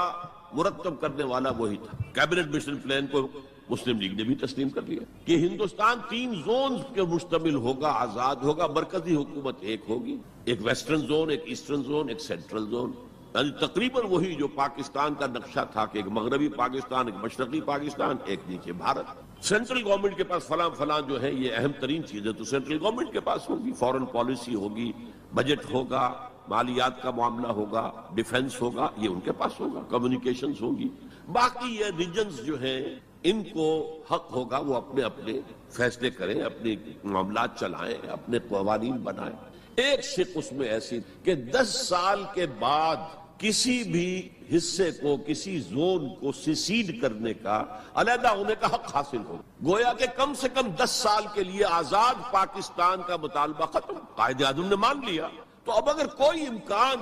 مرتب کرنے والا وہی تھا۔ کیبنٹ مشن پلان کو مسلم لیگ نے بھی تسلیم کر لیا کہ ہندوستان 3 زونز کے مشتمل ہوگا، آزاد ہوگا، مرکزی حکومت ایک ہوگی، ایک ویسٹرن زون، ایک ایسٹرن زون، ایک سینٹرل زون، یعنی تقریباً وہی جو پاکستان کا نقشہ تھا کہ ایک مغربی پاکستان، ایک مشرقی پاکستان، ایک نیچے بھارت۔ سینٹرل گورنمنٹ کے پاس فلاں جو ہے یہ اہم ترین چیز ہے تو سینٹرل گورنمنٹ کے پاس ہوگی، فورن پالیسی ہوگی، بجٹ ہوگا، مالیات کا معاملہ ہوگا، ڈیفنس ہوگا، یہ ان کے پاس ہوگا، کمیونیکیشنز ہوگی۔ باقی یہ ریجنز جو ہیں ان کو حق ہوگا وہ اپنے اپنے فیصلے کریں، اپنے معاملات چلائیں، اپنے قوانین بنائیں۔ ایک شق اس میں ایسی کہ 10 سال کے بعد کسی بھی حصے کو، کسی زون کو سیسیڈ کرنے کا، علیحدہ ہونے کا حق حاصل ہو، گویا کہ کم سے کم 10 سال کے لیے آزاد پاکستان کا مطالبہ ختم۔ قائد اعظم نے مان لیا، تو اب اگر کوئی امکان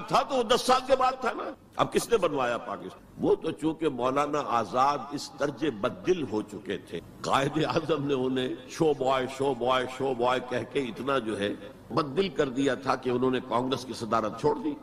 تھا تو وہ 10 سال کے بعد تھا نا۔ اب کس نے بنوایا پاکستان؟ وہ تو چونکہ مولانا آزاد اس درجے بددل ہو چکے تھے، قائد اعظم نے انہیں شو بوائے کہہ کے اتنا جو ہے بددل کر دیا تھا کہ انہوں نے کانگریس کی صدارت چھوڑ دی۔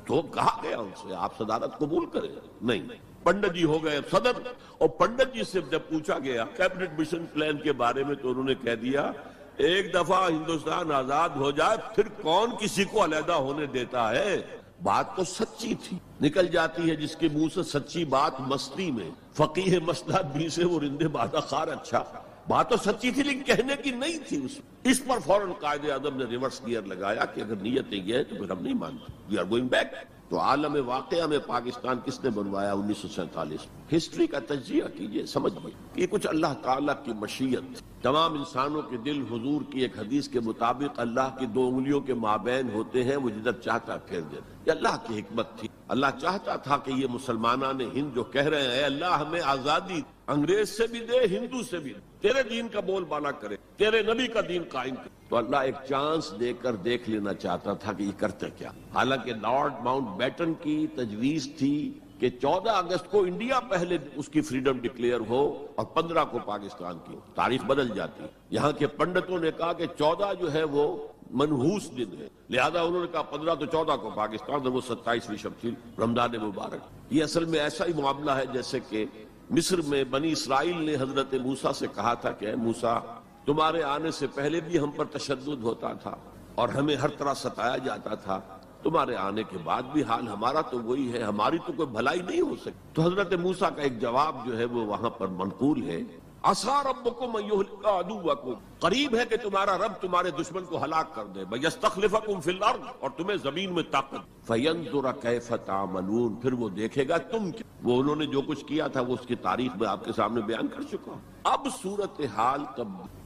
تو کہا گیا ان سے آپ صدارت قبول کریں، نہیں، پنڈت جی ہو گئے صدر، اور پنڈت جی سے جب پوچھا گیا کیبنٹ مشن پلان کے بارے میں تو انہوں نے کہہ دیا ایک دفعہ ہندوستان آزاد ہو جائے پھر کون کسی کو علیحدہ ہونے دیتا ہے۔ بات تو سچی تھی، نکل جاتی ہے جس کے منہ سے سچی بات مستی میں، فقیہ مسئلہ بھی سے وہ رندے بادہ خار۔ اچھا بات تو سچی تھی لیکن کہنے کی نہیں تھی۔ اس پر فوراً قائد اعظم نے ریورس گیئر لگایا کہ اگر نیت یہ ہے تو پھر ہم نہیں مانتے، وی آر گوئنگ بیک۔ تو عالم واقعہ میں پاکستان کس نے بنوایا 1947؟ ہسٹری کا تجزیہ کیجئے، سمجھئے کہ یہ کچھ اللہ تعالیٰ کی مشیت تھی۔ تمام انسانوں کے دل حضور کی ایک حدیث کے مطابق اللہ کی 2 انگلیوں کے مابین ہوتے ہیں، وہ جدھر چاہتا پھیر دیتا۔ یہ اللہ کی حکمت تھی۔ اللہ چاہتا تھا کہ یہ مسلمانان ہند جو کہہ رہے ہیں اے اللہ ہمیں آزادی انگریز سے بھی دے، ہندو سے بھی دے، تیرے دین کا بول بالا کرے، تیرے نبی کا دین قائم کرے، تو اللہ ایک چانس دے کر دیکھ لینا چاہتا تھا کہ یہ کرتے کیا۔ حالانکہ لارڈ ماؤنٹ بیٹن کی تجویز تھی کہ 14 اگست کو انڈیا پہلے اس کی فریڈم ڈکلیئر ہو اور 15 کو پاکستان کی ہو، تاریخ بدل جاتی۔ یہاں کے پنڈتوں نے کہا کہ 14 جو ہے وہ منحوس دن ہے، لہذا انہوں نے کہا 15 تو 14 کو پاکستان اور وہ 27ویں شب تھی رمضان مبارک۔ یہ اصل میں ایسا ہی معاملہ ہے جیسے کہ مصر میں بنی اسرائیل نے حضرت موسیٰ سے کہا تھا کہ اے موسیٰ، تمہارے آنے سے پہلے بھی ہم پر تشدد ہوتا تھا اور ہمیں ہر طرح ستایا جاتا تھا، تمہارے آنے کے بعد بھی حال ہمارا تو وہی ہے، ہماری تو کوئی بھلائی نہیں ہو سکتی۔ تو حضرت موسیٰ کا ایک جواب جو ہے وہ وہاں پر منقول ہے، عَصَىٰ رَبُّكُمْ أَن يُهْلِكَ عَدُوَّكُمْ، قریب ہے کہ تمہارا رب تمہارے دشمن کو ہلاک کر دے، وَيَسْتَخْلِفَكُمْ فِي الْأَرْضِ، اور تمہیں زمین میں طاقت، فَيَنْظُرَ كَيْفَ تَعْمَلُونَ، پھر وہ دیکھے گا تم کیا، وہ انہوں نے جو کچھ کیا تھا وہ اس کی تاریخ میں آپ کے سامنے بیان کر چکا۔ اب صورتحال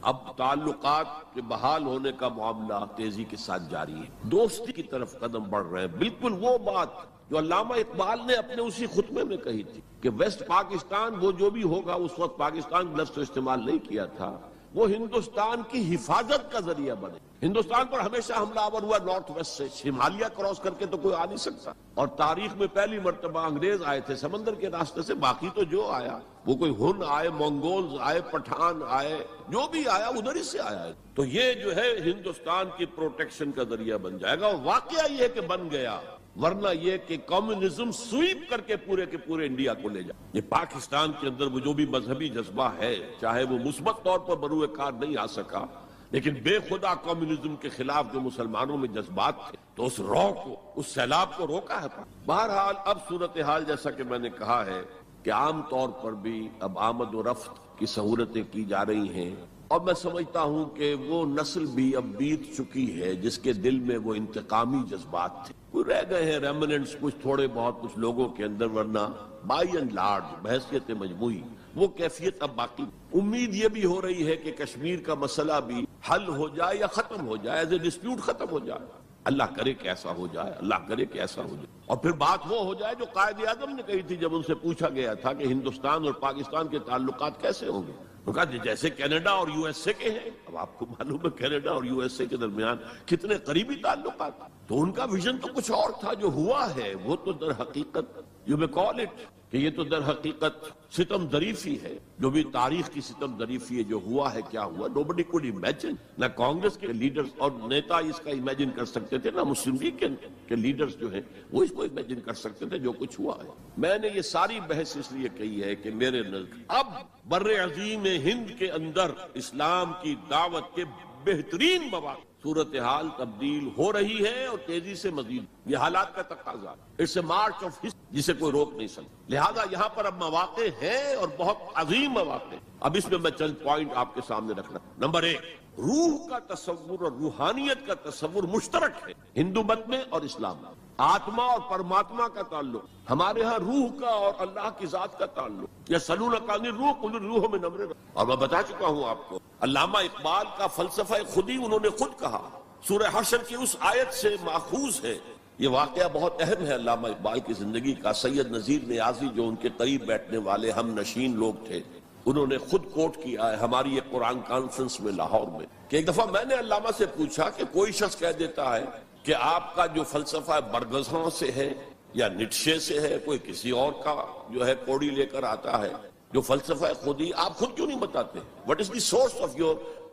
اب تعلقات کے بحال ہونے کا معاملہ تیزی کے ساتھ جاری ہے، دوستی کی طرف قدم بڑھ رہے ہیں، بالکل وہ بات جو علامہ اقبال نے اپنے اسی خطبے میں کہی تھی کہ ویسٹ پاکستان وہ جو بھی ہوگا، اس وقت پاکستان لفظ تو استعمال نہیں کیا تھا، وہ ہندوستان کی حفاظت کا ذریعہ بنے۔ ہندوستان پر ہمیشہ حملہ آور ہوا نارتھ ویسٹ سے، ہمالیہ کراس کر کے تو کوئی آ نہیں سکتا، اور تاریخ میں پہلی مرتبہ انگریز آئے تھے سمندر کے راستے سے، باقی تو جو آیا وہ کوئی ہن آئے، منگولز آئے، پٹھان آئے، جو بھی آیا ادھر ہی سے آیا ہے۔ تو یہ جو ہے ہندوستان کی پروٹیکشن کا ذریعہ بن جائے گا، اور واقعہ یہ ہے کہ بن گیا، ورنہ یہ کہ کمیونزم سویپ کر کے پورے انڈیا کو لے جائے۔ یہ پاکستان کے اندر وہ جو بھی مذہبی جذبہ ہے، چاہے وہ مثبت طور پر بروئے کار نہیں آ سکا، لیکن بے خدا کمیونزم کے خلاف جو مسلمانوں میں جذبات تھے، تو اس رو کو، اس سیلاب کو روکا ہے۔ بہرحال اب صورتحال جیسا کہ میں نے کہا ہے کہ عام طور پر بھی اب آمد و رفت کی سہولتیں کی جا رہی ہیں، اور میں سمجھتا ہوں کہ وہ نسل بھی اب بیت چکی ہے جس کے دل میں وہ انتقامی جذبات تھے، کوئی رہ گئے ہیں ریمننٹس کچھ تھوڑے بہت کچھ لوگوں کے اندر، ورنہ بائی اینڈ لارج بحیثیت مجموعی وہ کیفیت اب باقی۔ امید یہ بھی ہو رہی ہے کہ کشمیر کا مسئلہ بھی حل ہو جائے یا ختم ہو جائے، ایز اے ڈسپیوٹ ختم ہو جائے، اللہ کرے کہ ایسا ہو جائے، اللہ کرے کہ ایسا ہو جائے، اور پھر بات وہ ہو جائے جو قائد اعظم نے کہی تھی جب ان سے پوچھا گیا تھا کہ ہندوستان اور پاکستان کے تعلقات کیسے ہوں گے، کہا جیسے کینیڈا اور یو ایس اے کے ہیں۔ اب آپ کو معلوم ہے کینیڈا اور یو ایس اے کے درمیان کتنے قریبی تعلقات، تو ان کا ویژن تو کچھ اور تھا، جو ہوا ہے وہ تو در حقیقت یو میں کال اٹ کہ یہ تو در حقیقت ستم ظریفی ہے، جو بھی تاریخ کی ستم ظریفی ہے، جو ہوا ہے کیا ہوا، nobody could imagine، نہ کانگریس کے لیڈرز اور نیتا اس کا امیجن کر سکتے تھے، نہ مسلم لیگ کے لیڈرز جو ہیں وہ اس کو امیجن کر سکتے تھے، جو کچھ ہوا ہے۔ میں نے یہ ساری بحث اس لیے کہی ہے کہ میرے نزدیک اب بر عظیم ہند کے اندر اسلام کی دعوت کے بہترین مواقع، صورتحال تبدیل ہو رہی ہے اور تیزی سے مزید، یہ حالات کا تقاضا، it's a march of history جسے کوئی روک نہیں سکتا، لہذا یہاں پر اب مواقع ہیں اور بہت عظیم مواقع۔ اب اس میں میں چند پوائنٹ آپ کے سامنے رکھنا۔ نمبر 1، روح کا تصور اور روحانیت کا تصور مشترک ہے ہندو مت میں اور اسلام میں، آتما اور پرماتما کا تعلق، ہمارے ہاں روح کا اور اللہ کی ذات کا تعلق، یسألونک عن الروح قل الروح من امر ربی، اور میں بتا چکا ہوں آپ کو علامہ اقبال کا فلسفہ خودی انہوں نے خود کہا، سورہ حشر کی اس آیت سے ماخوذ ہے۔ یہ واقعہ بہت اہم ہے علامہ اقبال کی زندگی کا۔ سید نذیر نیازی جو ان کے قریب بیٹھنے والے ہم نشین لوگ تھے، انہوں نے خود کوٹ کیا ہے ہماری ایک قرآن کانفرنس میں لاہور میں، کہ ایک دفعہ میں نے علامہ سے پوچھا کہ کوئی شخص کہہ دیتا ہے کہ آپ کا جو فلسفہ برگزاں سے ہے یا نیٹشے سے ہے، کوئی کسی اور کا جو ہے کوڑی لے کر آتا ہے، جو فلسفہ خودی آپ خود کیوں نہیں بتاتے؟ What is the source of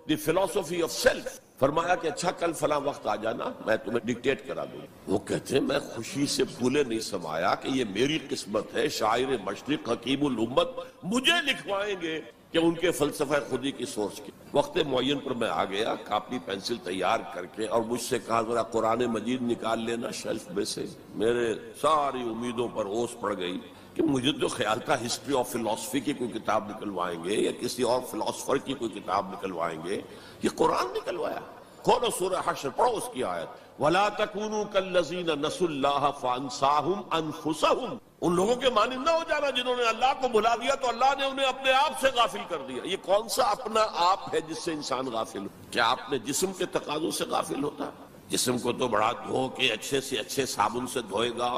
the philosophy of self؟ فرمایا کہ اچھا کل فلاں وقت آ جانا، میں تمہیں ڈکٹیٹ کرا دوں۔ وہ کہتے ہیں میں خوشی سے پھولے نہیں سمایا کہ یہ میری قسمت ہے، شاعر مشرق حکیم الامت مجھے لکھوائیں گے کہ ان کے فلسفہ خودی کی سورس کی۔ وقت معین پر میں آ گیا کاپی پینسل تیار کر کے، اور مجھ سے کہا ذرا قرآن مجید نکال لینا شیلف میں سے۔ میرے ساری امیدوں پر اوس پڑ گئی کہ مجھے تو خیال تھا ہسٹری آف فلسفی کی کوئی کتاب نکلوائیں گے یا کسی اور فلسفر کی کوئی کتاب نکلوائیں گے، یہ قرآن نکلوایا۔ کھولو سورہ حشر، پڑھو اس کی آیت، وَلَا تَكُونُوا كَالَّذِينَ نَسُوا اللَّهَ فَأَنسَاهُمْ أَنفُسَهُمْ، ان لوگوں کے مانند نہ ہو جانا جنہوں نے اللہ کو بھلا دیا تو اللہ نے انہیں اپنے آپ سے غافل کر دیا۔ یہ کون سا اپنا آپ ہے جس سے انسان غافل ہو؟ کیا اپنے جسم کے تقاضوں سے غافل ہوتا ہے؟ جسم کو تو بڑا دھو کے اچھے سے اچھے صابن سے دھوئے گا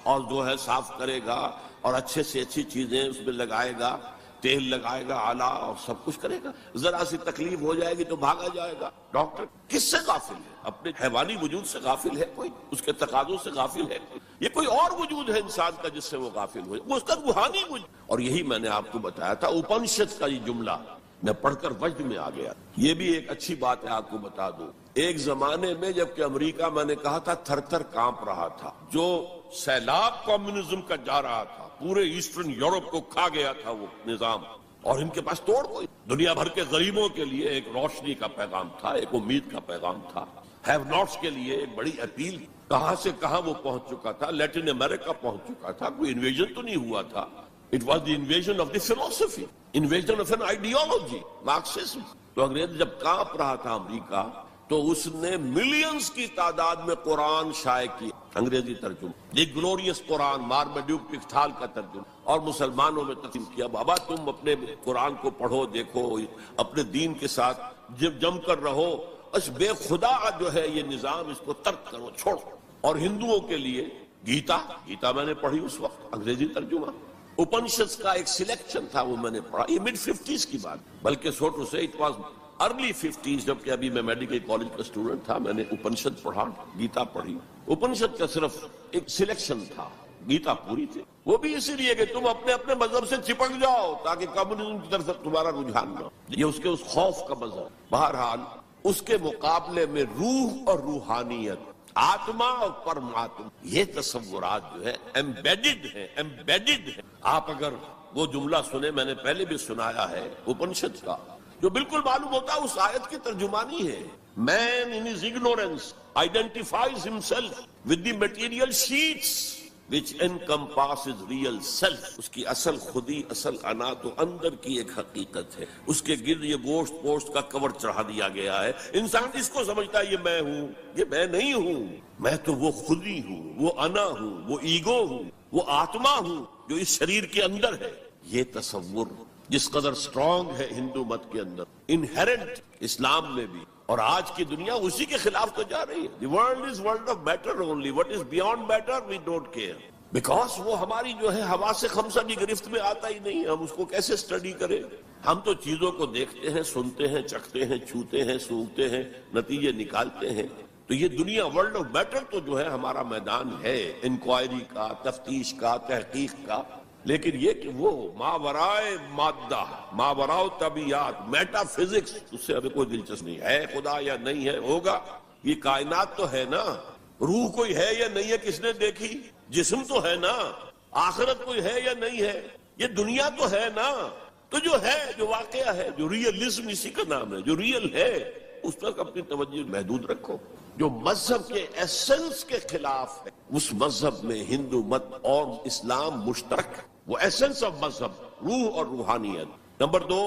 اور جو ہے صاف کرے گا، اور اچھے سے اچھی چیزیں اس میں لگائے گا، تیل لگائے گا اعلیٰ، اور سب کچھ کرے گا۔ ذرا سی تکلیف ہو جائے گی تو بھاگا جائے گا۔ ڈاکٹر کس سے غافل ہے؟ اپنے حیوانی وجود سے غافل ہے کوئی؟ اس کے تقاضوں سے غافل ہے کوئی؟ یہ کوئی اور وجود ہے انسان کا جس سے وہ غافل ہو، وہ اس کا روحانی وجود۔ اور یہی میں نے آپ کو بتایا تھا اپنشد کا یہ جملہ میں پڑھ کر وجد میں آ گیا. یہ بھی ایک اچھی بات ہے آپ کو بتا دوں. ایک زمانے میں جبکہ امریکہ میں نے کہا تھا تھر تھر کانپ رہا تھا, جو سیلاب کمیونزم کا جا رہا تھا, پورے ایسٹرن یورپ کو کھا گیا تھا وہ نظام, اور ان کے پاس توڑ کوئی. دنیا بھر کے غریبوں کے لیے ایک روشنی کا پیغام تھا, ایک امید کا پیغام تھا. ہیو ناٹس کے لیے ایک بڑی اپیل. کہاں سے کہاں وہ پہنچ چکا تھا, لیٹن امریکہ پہنچ چکا تھا. کوئی انویژن تو نہیں ہوا تھا. It was the invasion of the philosophy, invasion of an ideology, Marxism. تو انگریز جب کانپ رہا تھا امریکہ, تو اس نے ملینز کی تعداد میں قرآن شائع کیا, انگریزی ترجمہ, یہ گلوریس قرآن, مارمیڈیوک پکتھال کا ترجمہ, اور مسلمانوں میں تقسیم کیا. بابا تم اپنے قرآن کو پڑھو, دیکھو, اپنے دین کے ساتھ جم کر رہو, اس بے خدا جو ہے یہ نظام, اس کو ترک کرو, چھوڑو. اور ہندوؤں کے لیے گیتا میں نے پڑھی اس وقت, انگریزی ترجمہ. اپنشدس کا ایک سلیکشن تھا, وہ میں نے پڑھا. یہ مڈ 50s کی بات, بلکہ سو ٹو سے اٹ واز ارلی 50s, جبکہ ابھی میں میڈیکل کالج کا اسٹوڈنٹ تھا. میں نے اپنشد پڑھا, گیتا پڑھی. اپنشد کا صرف ایک سلیکشن تھا, گیتا پوری تھی. وہ بھی اسی لیے کہ تم اپنے اپنے مذہب سے چپک جاؤ تاکہ کمیونزم کی طرف تمہارا رجحان نہ ہو. یہ اس کے اس خوف کا مذہب. بہرحال اس کے مقابلے میں روح اور روحانیت, آتما اور پرماتما, یہ تصورات جو ہے ایمبیڈڈ ہیں. آپ اگر وہ جملہ سنیں, میں نے پہلے بھی سنایا ہے اپنشد کا, جو بالکل معلوم ہوتا ہے اس آیت کی ترجمانی ہے. Man in his ignorance identifies himself with the material sheets which encompasses real self. اس کی اصل خودی, اصل انا تو اندر کی ایک حقیقت ہے. اس کے گرد یہ گوشت پوشت کا کور چڑھا دیا گیا ہے. انسان اس کو سمجھتا ہے یہ میں ہوں, یہ میں نہیں ہوں. میں تو وہ خودی ہوں, وہ انا ہوں, وہ ایگو ہوں, وہ آتما ہوں جو اس شریر کے اندر ہے. یہ تصور جس قدر سٹرونگ ہے ہندو مت کے اندر, انہیرنٹ اسلام میں بھی, اور آج کی دنیا اسی کے خلاف تو جا رہی ہے. The world is world of matter only. What is beyond matter we don't care. Because وہ ہماری جو ہے حواس خمسہ کی گرفت میں آتا ہی نہیں. ہم اس کو کیسے سٹڈی کریں؟ ہم تو چیزوں کو دیکھتے ہیں, سنتے ہیں, چکھتے ہیں, چھوتے ہیں, سونگھتے ہیں, نتیجے نکالتے ہیں. تو یہ دنیا ورلڈ آف میٹر تو جو ہے ہمارا میدان ہے انکوائری کا, تفتیش کا, تحقیق کا. لیکن یہ کہ وہ ماورائے مادہ, ماورائے طبیعت, میٹا فزکس, اس سے ہمیں کوئی دلچسپ نہیں ہے. خدا یا نہیں ہے, ہوگا. یہ کائنات تو ہے نا, روح کوئی ہے یا نہیں ہے, کس نے دیکھی؟ جسم تو ہے نا, آخرت کوئی ہے یا نہیں ہے, یہ دنیا تو ہے نا. تو جو ہے, جو واقعہ ہے, جو ریئلزم اسی کا نام ہے, جو ریئل ہے, اس تک اپنی توجہ محدود رکھو. جو مذہب کے ایسنس کے خلاف ہے, اس مذہب میں ہندو مت اور اسلام مشترک ہے. وہ ایسنس آف مذہب, روح اور روحانیت. نمبر 2,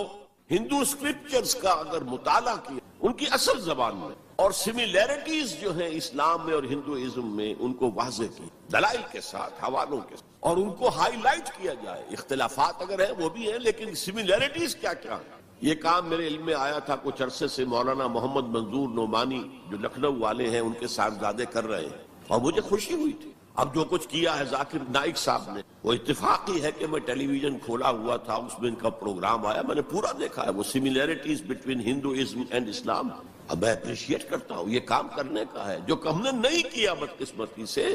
ہندو اسکرپچرز کا اگر مطالعہ کیا ان کی اصل زبان میں, اور سملیرٹیز جو ہیں اسلام میں اور ہندوازم میں, ان کو واضح کی دلائل کے ساتھ, حوالوں کے ساتھ, اور ان کو ہائی لائٹ کیا جائے. اختلافات اگر ہیں وہ بھی ہیں, لیکن سملیرٹیز کیا کیا ہیں. یہ کام میرے علم میں آیا تھا کچھ عرصے سے, مولانا محمد منظور نعمانی جو لکھنؤ والے ہیں, ان کے صاحبزادے کر رہے ہیں, اور مجھے خوشی ہوئی تھی. اب جو کچھ کیا ہے ذاکر نائک صاحب نے, وہ اتفاقی ہے کہ میں ٹیلی ویژن کھولا ہوا تھا, اس میں ان کا پروگرام آیا, میں نے پورا دیکھا ہے. وہ سملیرٹیز بٹوین ہندوازم اینڈ اسلام, اب میں اپریشیٹ کرتا ہوں. یہ کام کرنے کا ہے جو ہم نے نہیں کیا بدقسمتی سے.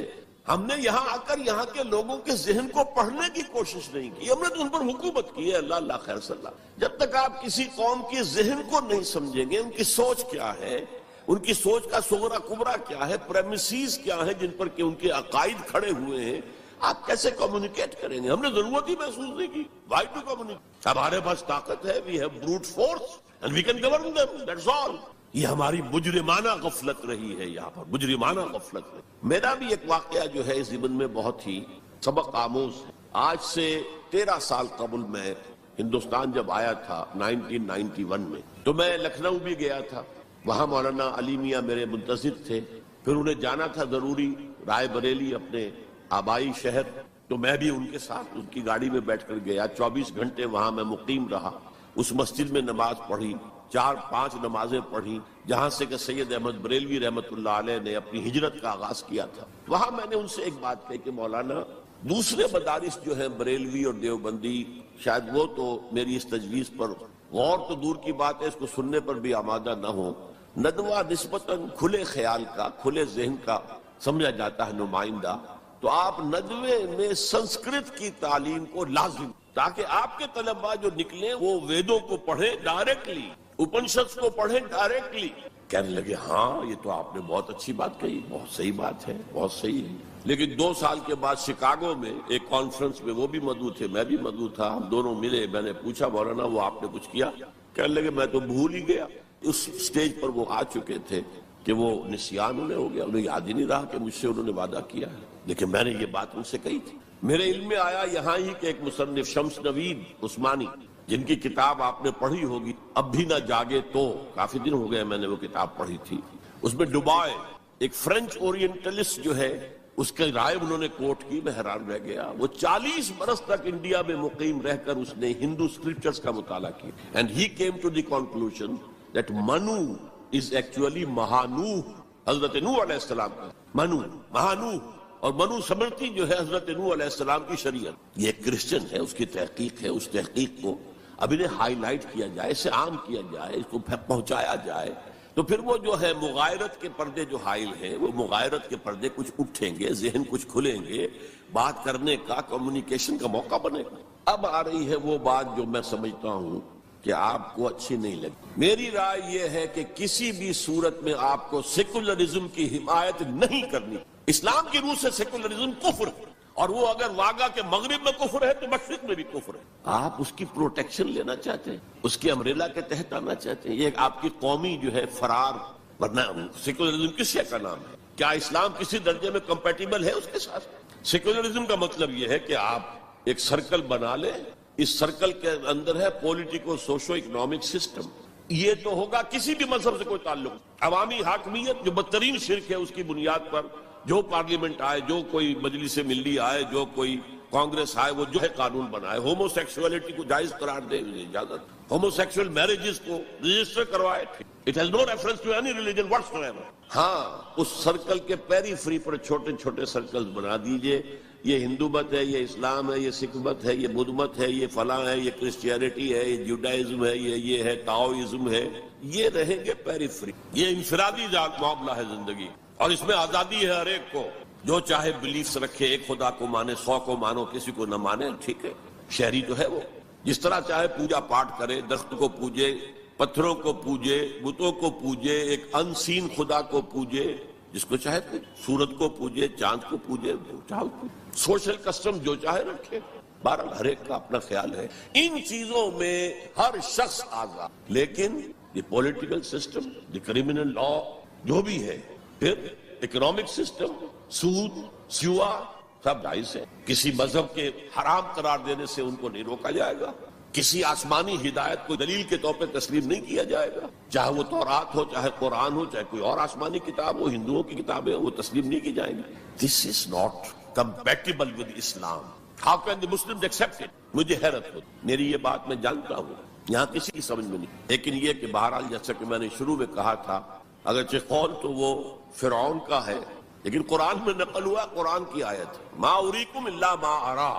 ہم نے یہاں آ کر یہاں کے لوگوں کے ذہن کو پڑھنے کی کوشش نہیں کی, ہم نے تو ان پر حکومت کی ہے. اللہ خیر صلی اللہ. جب تک آپ کسی قوم کے ذہن کو نہیں سمجھیں گے, ان کی سوچ کیا ہے, ان کی سوچ کا صغرا کبرا کیا ہے, پریمیسز کیا ہے جن پر کہ ان کے عقائد کھڑے ہوئے ہیں, آپ کیسے کمیونیکیٹ کریں گے؟ ہم نے ضرورت ہی محسوس نہیں کی. Why to communicate? ہمارے پاس طاقت ہے, we have brute force and we can govern them, that's all. یہ ہماری مجرمانہ غفلت رہی ہے, یہاں پر مجرمانہ غفلت رہی. میرا بھی ایک واقعہ جو ہے اس ضمن میں بہت ہی سبق آموز ہے. آج سے 13 سال قبل میں ہندوستان جب آیا تھا 1991 میں, تو میں لکھنؤ بھی گیا تھا. وہاں مولانا علی میاں میرے منتظر تھے. پھر انہیں جانا تھا ضروری رائے بریلی, اپنے آبائی شہر, تو میں بھی ان کے ساتھ ان کی گاڑی میں بیٹھ کر گیا. 24 گھنٹے وہاں میں مقیم رہا. اس مسجد میں نماز پڑھی, 4-5 نمازیں پڑھی, جہاں سے کہ سید احمد بریلوی رحمت اللہ علیہ نے اپنی ہجرت کا آغاز کیا تھا. وہاں میں نے ان سے ایک بات کہی کہ مولانا, دوسرے مدارس جو ہیں بریلوی اور دیوبندی, شاید وہ تو میری اس تجویز پر غور تو دور کی بات ہے, اس کو سننے پر بھی آمادہ نہ ہو. ندوہ نسبتاً کھلے خیال کا, کھلے ذہن کا سمجھا جاتا ہے نمائندہ. تو آپ ندوے میں سنسکرت کی تعلیم کو لازم, تاکہ آپ کے طلباء جو نکلیں وہ ویدوں کو پڑھیں ڈائریکٹلی، اپنشد کو پڑھیں ڈائریکٹلی۔ کہنے لگے ہاں یہ تو آپ نے بہت اچھی بات کہی، بہت صحیح بات ہے، بہت صحیح ہے۔ لیکن 2 سال کے بعد شکاگو میں ایک کانفرنس میں وہ بھی مدعو تھے، میں بھی مدعو تھا، ہم دونوں ملے، میں نے پوچھا مولانا وہ آپ نے کچھ کیا؟ کہنے لگے میں تو بھول ہی گیا۔ اس سٹیج پر وہ آ چکے تھے کہ وہ نسیان انہیں ہو گیا، انہیں یاد ہی نہیں رہا کہ مجھ سے انہوں نے وعدہ کیا ہے، لیکن میں نے یہ بات ان سے کہی تھی۔ میرے علم میں آیا یہاں ہی کہ ایک مصنف شمس نوید عثمانی، جن کی کتاب آپ نے پڑھی ہوگی اب بھی نہ جاگے تو، کافی دن ہو گئے میں نے وہ کتاب پڑھی تھی، اس میں ڈوبائے ایک فرینچ اورینٹلسٹ جو ہے اس کے رائے انہوں نے کوٹ کی، میں حیران رہ گیا۔ وہ 40 برس تک انڈیا میں مقیم رہ کر اس نے ہندو اسکرپچرز کا مطالعہ کیا، and he came to the conclusion that Manu is actually مہانوح، حضرت نوح علیہ السلام کا منو، مہانوح، اور منو سمرتی جو ہے حضرت نوح علیہ السلام کی شریعت۔ یہ ایک کرسچن ہے، اس کی تحقیق ہے، اس تحقیق کو اب انہیں ہائی لائٹ کیا جائے، اسے عام کیا جائے، اس کو پہنچایا جائے، تو پھر وہ جو ہے مغایرت کے پردے جو حائل ہیں، وہ مغایرت کے پردے کچھ اٹھیں گے، ذہن کچھ کھلیں گے، بات کرنے کا، کمیونیکیشن کا موقع بنے گا۔ اب آ رہی ہے وہ بات جو میں سمجھتا ہوں کہ آپ کو اچھی نہیں لگی۔ میری رائے یہ ہے کہ کسی بھی صورت میں آپ کو سیکولرزم کی حمایت نہیں کرنی۔ اسلام کی روح سے سیکولرزم کفر ہے، اور وہ اگر واگا کے مغرب میں کفر ہے تو مشرق میں بھی کفر ہے۔ آپ اس کی پروٹیکشن لینا چاہتے ہیں، اس کی امبریلا کے تحت آنا چاہتے ہیں، یہ آپ کی قومی جو ہے فرار، ورنہ سیکولرزم کس شے کا نام ہے؟ کیا اسلام کسی درجے میں کمپیٹیبل ہے اس کے ساتھ؟ سیکولرزم کا مطلب یہ ہے کہ آپ ایک سرکل بنا لیں، اس سرکل کے اندر ہے پولیٹیکو سوشو اکنامک سسٹم، یہ تو ہوگا کسی بھی مذہب سے کوئی تعلق، عوامی حاکمیت جو بدترین شرک ہے اس کی بنیاد پر جو پارلیمنٹ آئے، جو کوئی مجلس ملی آئے، جو کوئی کانگریس آئے، وہ جو ہے قانون بنائے، ہومو سیکسولیٹی کو جائز قرار دے، اجازت، ہومو سیکسول میرجز کو رجسٹر کروائے، it has no reference to any religion whatsoever. ہاں اس سرکل کے پیری فری پر چھوٹے چھوٹے سرکل بنا دیجئے، یہ ہندو مت ہے، یہ اسلام ہے، یہ سکھ مت ہے، یہ بدھ مت ہے، یہ فلاں ہے، یہ کرسچینٹی ہے، یہ جوڈائزم ہے، یہ ہے تاؤزم ہے، یہ رہیں گے پیری فری۔ یہ انفرادی معاملہ ہے زندگی، اور اس میں آزادی ہے ہر ایک کو، جو چاہے بلیفز رکھے، ایک خدا کو مانے، 100 کو مانو، کسی کو نہ مانے، ٹھیک ہے، شہری تو ہے وہ، جس طرح چاہے پوجا پاٹ کرے، درخت کو پوجے، پتھروں کو پوجے، بتوں کو پوجے، ایک ان سین خدا کو پوجے، جس کو چاہے پوجے، سورج کو پوجے، چاند کو پوجے، سوشل کسٹم جو چاہے رکھے، بہرحال ہر ایک کا اپنا خیال ہے۔ ان چیزوں میں ہر شخص آزاد، لیکن یہ پولیٹیکل سسٹم، یہ کرمنل لا جو بھی ہے، پھر اکنامک سسٹم، سود، سیوا، سب جائز ہے۔ کسی مذہب کے حرام قرار دینے سے ان کو نہیں روکا جائے گا، کسی آسمانی ہدایت کو دلیل کے طور پہ تسلیم نہیں کیا جائے گا، چاہے وہ تورات ہو، چاہے قرآن ہو، چاہے کوئی اور آسمانی کتاب ہو، ہندوؤں کی کتابیں ہوں، وہ تسلیم نہیں کی جائیں گی۔ This is not compatible with Islam, how can the Muslims accept it? مجھے حیرت ہوتی، میری یہ بات میں جانتا ہوں یہاں کسی کی سمجھ میں نہیں، لیکن یہ کہ بہرحال جیسا کہ میں نے شروع میں کہا تھا، اگرچہ قول تو وہ فرعون کا ہے، لیکن قرآن میں نقل ہوا قرآن کی آیت، ما اریکم الا ما ارا،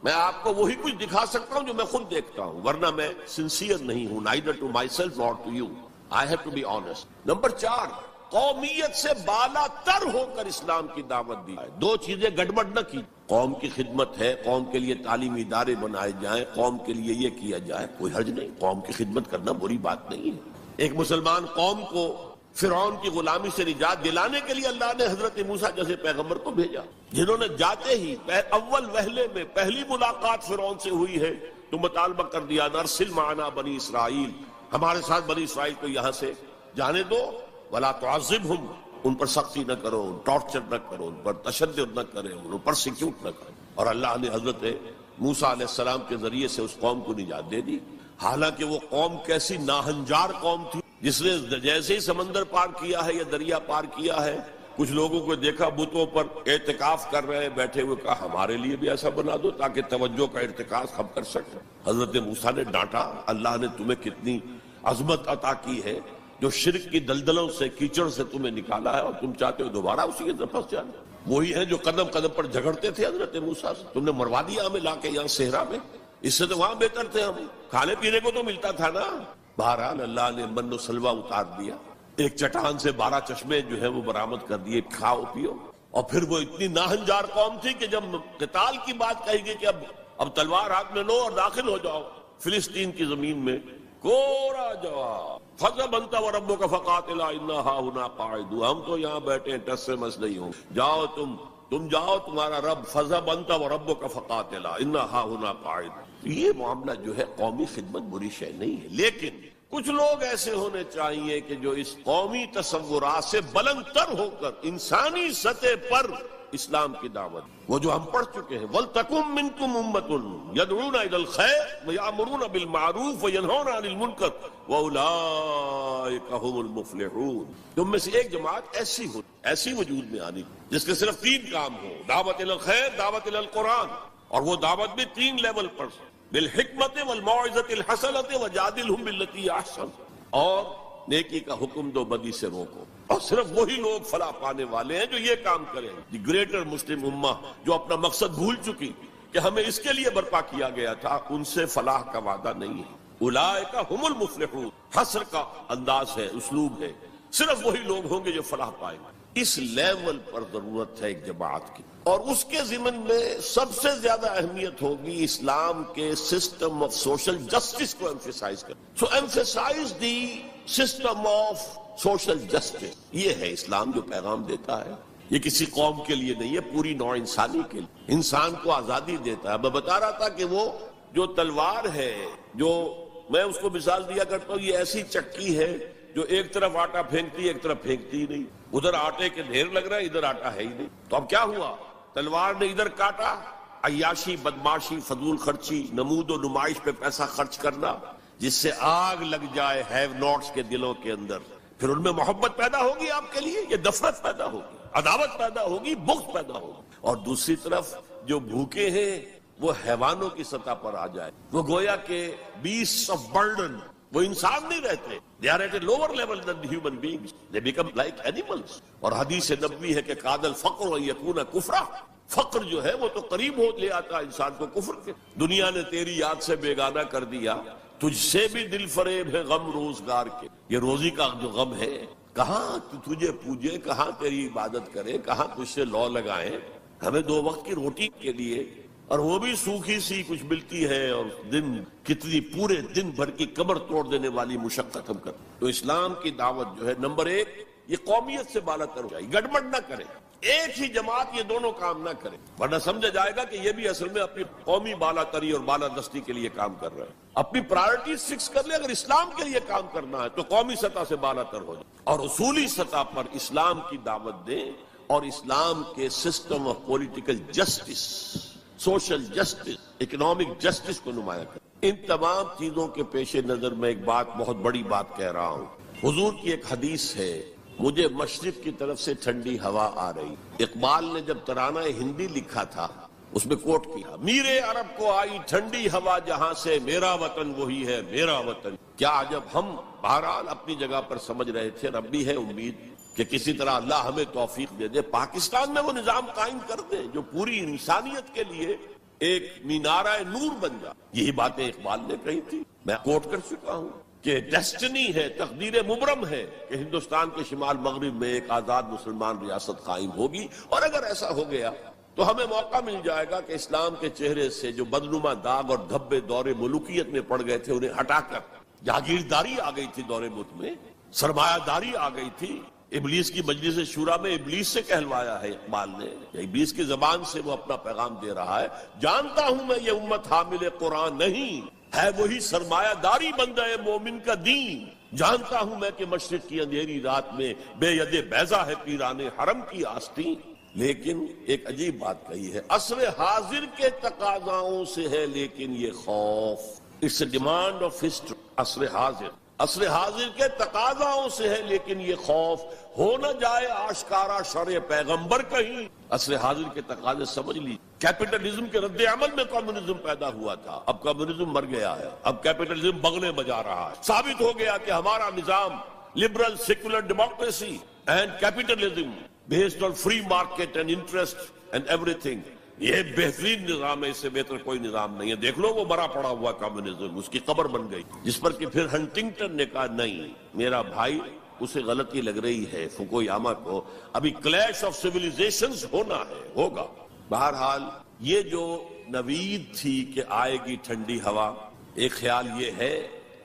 میں آپ کو وہی کچھ دکھا سکتا ہوں جو میں خود دیکھتا ہوں، ورنہ میں سنسیئر نہیں ہوں، neither to myself nor to you, I have to be honest۔ Number 4، قومیت سے بالا تر ہو کر اسلام کی دعوت دی ہے۔ 2 چیزیں گڑبڑ نہ کی، قوم کی خدمت ہے، قوم کے لیے تعلیمی ادارے بنائے جائیں، قوم کے لیے یہ کیا جائے، کوئی حرج نہیں، قوم کی خدمت کرنا بری بات نہیں ہے۔ ایک مسلمان قوم کو فرعون کی غلامی سے نجات دلانے کے لیے اللہ نے حضرت موسیٰ جیسے پیغمبر کو بھیجا، جنہوں نے جاتے ہی اول وہلے میں پہلی ملاقات فرعون سے ہوئی ہے تو مطالبہ کر دیا، نرسل معنا بنی اسرائیل، ہمارے ساتھ بنی اسرائیل کو یہاں سے جانے دو، ولا تعذبہم، ان پر سختی نہ کرو، ٹارچر نہ کرو، ان پر تشدد نہ کرے، ان پر سیکیوٹ نہ کرو۔ اور اللہ نے حضرت موسیٰ علیہ السلام کے ذریعے سے اس قوم کو نجات دے دی۔ حالانکہ وہ قوم کیسی ناہنجار قوم تھی، جس نے جیسے ہی سمندر پار کیا ہے یا دریا پار کیا ہے، کچھ لوگوں کو دیکھا بتوں پر اعتکاف کر رہے ہیں بیٹھے ہوئے، کہا ہمارے لیے بھی ایسا بنا دو تاکہ توجہ کا ارتکاز ہم کر سکیں۔ حضرت موسیٰ نے ڈانٹا، اللہ نے تمہیں کتنی عظمت عطا کی ہے، جو شرک کی دلدلوں سے، کیچڑ سے تمہیں نکالا ہے، اور تم چاہتے ہو دوبارہ اسی کے اندر پھنس جانا۔ وہی ہے جو قدم قدم پر جھگڑتے تھے حضرت موسیٰ سے، تم نے مروا دیا ہمیں لا کے یہاں صحرا میں، اس سے تو وہاں بہتر تھے، ہم کھانے پینے کو تو ملتا تھا نا۔ بہرحال اللہ نے من و سلوہ اتار دیا، ایک چٹان سے 12 چشمے جو ہے وہ برآمد کر دیے، کھاؤ پیو۔ اور پھر وہ اتنی ناہنجار قوم تھی کہ جب قتال کی بات کہی گئی کہ اب اب تلوار ہاتھ میں لو اور داخل ہو جاؤ فلسطین کی زمین میں. کورا جواب فَذَهَبْ أَنْتَ وَرَبُّكَ فَقَاتِلَا إِنَّا هَاهُنَا قَاعِدُونَ. ہم تو یہاں بیٹھے ہیں ٹس سے مس نہیں ہوں. جاؤ تم جاؤ تمہارا رب. فَذَهَبْ أَنْتَ وَرَبُّكَ فَقَاتِلَا إِنَّا هَاهُنَا قَاعِدُونَ. یہ معاملہ جو ہے قومی خدمت بری شے نہیں ہے، لیکن کچھ لوگ ایسے ہونے چاہیے کہ جو اس قومی تصورات سے بلند تر ہو کر انسانی سطح پر اسلام کی دعوت، وہ جو ہم پڑھ چکے ہیں وَلْتَكُن مِّنكُمْ أُمَّةٌ يَدْعُونَ إِلَى الْخَيْرِ وَيَأْمُرُونَ بِالْمَعْرُوفِ وَيَنْهَوْنَ عَنِ الْمُنكَرِ وَأُولَٰئِكَ هُمُ الْمُفْلِحُونَ. تم میں سے ایک جماعت ایسی وجود میں آنی جس کے صرف 3 کام ہو: دعوت الی الخیر، دعوت الی القرآن، اور وہ دعوت بھی 3 لیول پر: بالحکمت والموعظۃ الحسنۃ وجادلھم باللتی احسن، اور نیکی کا حکم دو، بدی سے روکو. اور صرف وہی لوگ فلاح پانے والے ہیں جو یہ کام کریں. دی گریٹر مسلم امہ جو اپنا مقصد بھول چکی کہ ہمیں اس کے لیے برپا کیا گیا تھا، ان سے فلاح کا وعدہ نہیں ہے. اولئک ھم المفلحون، حصر کا انداز ہے، اسلوب ہے. صرف وہی لوگ ہوں گے جو فلاح پائیں گے. اس لیول پر ضرورت ہے ایک جماعت کی، اور اس کے ضمن میں سب سے زیادہ اہمیت ہوگی اسلام کے سسٹم آف سوشل جسٹس کو ایمفیسائز کرنا. So emphasize the system of social justice. یہ ہے اسلام جو پیغام دیتا ہے. یہ کسی قوم کے لیے نہیں ہے، پوری نوع انسانی کے لیے. انسان کو آزادی دیتا ہے. میں بتا رہا تھا کہ وہ جو تلوار ہے، جو میں اس کو مثال دیا کرتا ہوں، یہ ایسی چکی ہے جو ایک طرف آٹا پھینکتی ہے، ایک طرف پھینکتی ہی نہیں. ادھر آٹے کے ڈھیر لگ رہا ہے، ادھر آٹا ہے ہی نہیں. تو اب کیا ہوا؟ تلوار نے ادھر کاٹا، عیاشی، بدماشی، فضول خرچی، نمود و نمائش پہ پیسہ خرچ کرنا، جس سے آگ لگ جائے ہیو ناٹس کے دلوں کے اندر. پھر ان میں محبت پیدا ہوگی آپ کے لیے، یہ نفرت پیدا ہوگی، عداوت پیدا ہوگی، بغض پیدا ہوگی. اور دوسری طرف جو بھوکے ہیں وہ حیوانوں کی سطح پر آ جائے. وہ گویا کہ beasts of burden، وہ انسان نہیں رہتے. They are at a lower level than the human beings. They become like animals. اور حدیث نبوی ہے کہ قاد الفقر ان یکون کفرا. فقر جو ہے وہ تو قریب ہو لے آتا انسان کو کفر کے. دنیا نے تیری یاد سے بیگانہ کر دیا، تجھ سے بھی دل فریب ہے غم روزگار کے. یہ روزی کا جو غم ہے، کہاں تجھے پوجے، کہاں تیری عبادت کرے، کہاں تجھ سے لو لگائیں. ہمیں 2 وقت کی روٹی کے لیے، اور وہ بھی سوکھی سی کچھ ملتی ہے، اور دن کتنی پورے دن بھر کی کمر توڑ دینے والی مشقت ہم کرتے. تو اسلام کی دعوت جو ہے نمبر 1، یہ قومیت سے بالا تر ہو جائے، گڑبڑ نہ کرے. ایک ہی جماعت یہ دونوں کام نہ کرے، ورنہ سمجھا جائے گا کہ یہ بھی اصل میں اپنی قومی بالا تری اور بالا دستی کے لیے کام کر رہے ہیں. اپنی پرائرٹیز فکس کر لے. اگر اسلام کے لیے کام کرنا ہے تو قومی سطح سے بالا تر ہو جائے، اور اصولی سطح پر اسلام کی دعوت دیں، اور اسلام کے system of political justice, social justice, economic justice کو نمایاں کریں. ان تمام چیزوں کے پیش نظر میں ایک بہت بڑی بات کہہ رہا ہوں. حضور کی ایک حدیث ہے، مجھے مشرق کی طرف سے ٹھنڈی ہوا آ رہی. اقبال نے جب ترانہ ہندی لکھا تھا اس میں کوٹ کیا، میرے عرب کو آئی ٹھنڈی ہوا جہاں سے، میرا وطن وہی ہے میرا وطن. کیا جب ہم بہرحال اپنی جگہ پر سمجھ رہے تھے، رب بھی ہے امید کہ کسی طرح اللہ ہمیں توفیق دے دے، پاکستان میں وہ نظام قائم کر دے جو پوری انسانیت کے لیے ایک مینارہ نور بن جائے. یہی باتیں اقبال نے کہی تھی. میں کوٹ کر چکا ہوں کہ ڈیسٹنی ہے، تقدیر مبرم ہے کہ ہندوستان کے شمال مغرب میں ایک آزاد مسلمان ریاست قائم ہوگی. اور اگر ایسا ہو گیا تو ہمیں موقع مل جائے گا کہ اسلام کے چہرے سے جو بدنما داغ اور دھبے دور ملوکیت میں پڑ گئے تھے انہیں ہٹا کر جاگیرداری آ گئی تھی، دور ملک میں سرمایہ داری آ گئی تھی. ابلیس کی مجلس شورا میں ابلیس سے کہلوایا ہے اقبال نے، ابلیس کی زبان سے وہ اپنا پیغام دے رہا ہے. جانتا ہوں میں یہ امت حامل قرآن نہیں ہے، وہی سرمایہ داری بندہ مومن کا دین. جانتا ہوں میں کہ مشرق کی اندھیری رات میں بے ید بیضا ہے پیران حرم کی آستین. لیکن ایک عجیب بات کہی ہے، عصر حاضر کے تقاضاؤں سے ہے لیکن یہ خوف. It's a demand of history. عصر حاضر کے تقاضاؤں سے ہے لیکن یہ خوف، ہو نہ جائے آشکارا شرع پیغمبر کہیں. عصر حاضر کے تقاضے سمجھ لی. کیپٹلزم کے رد عمل میں کمیونزم پیدا ہوا تھا، اب کمیونزم مر گیا ہے، اب کیپٹلزم بغلے بجا رہا ہے. ثابت ہو گیا کہ ہمارا نظام liberal secular democracy and capitalism based on free market and interest and every thing, یہ بہترین نظام ہے، اس سے بہتر کوئی نظام نہیں ہے. دیکھ لو وہ مرا پڑا ہوا کمیونزم، اس کی قبر بن گئی. جس پر کہ پھر ہنٹنگٹن نے کہا نہیں میرا بھائی، اسے غلطی لگ رہی ہے فوکویاما کو، ابھی کلیش آف سیویلائزیشنز ہونا ہے، ہوگا. بہرحال یہ جو نوید تھی کہ آئے گی ٹھنڈی ہوا، ایک خیال یہ ہے،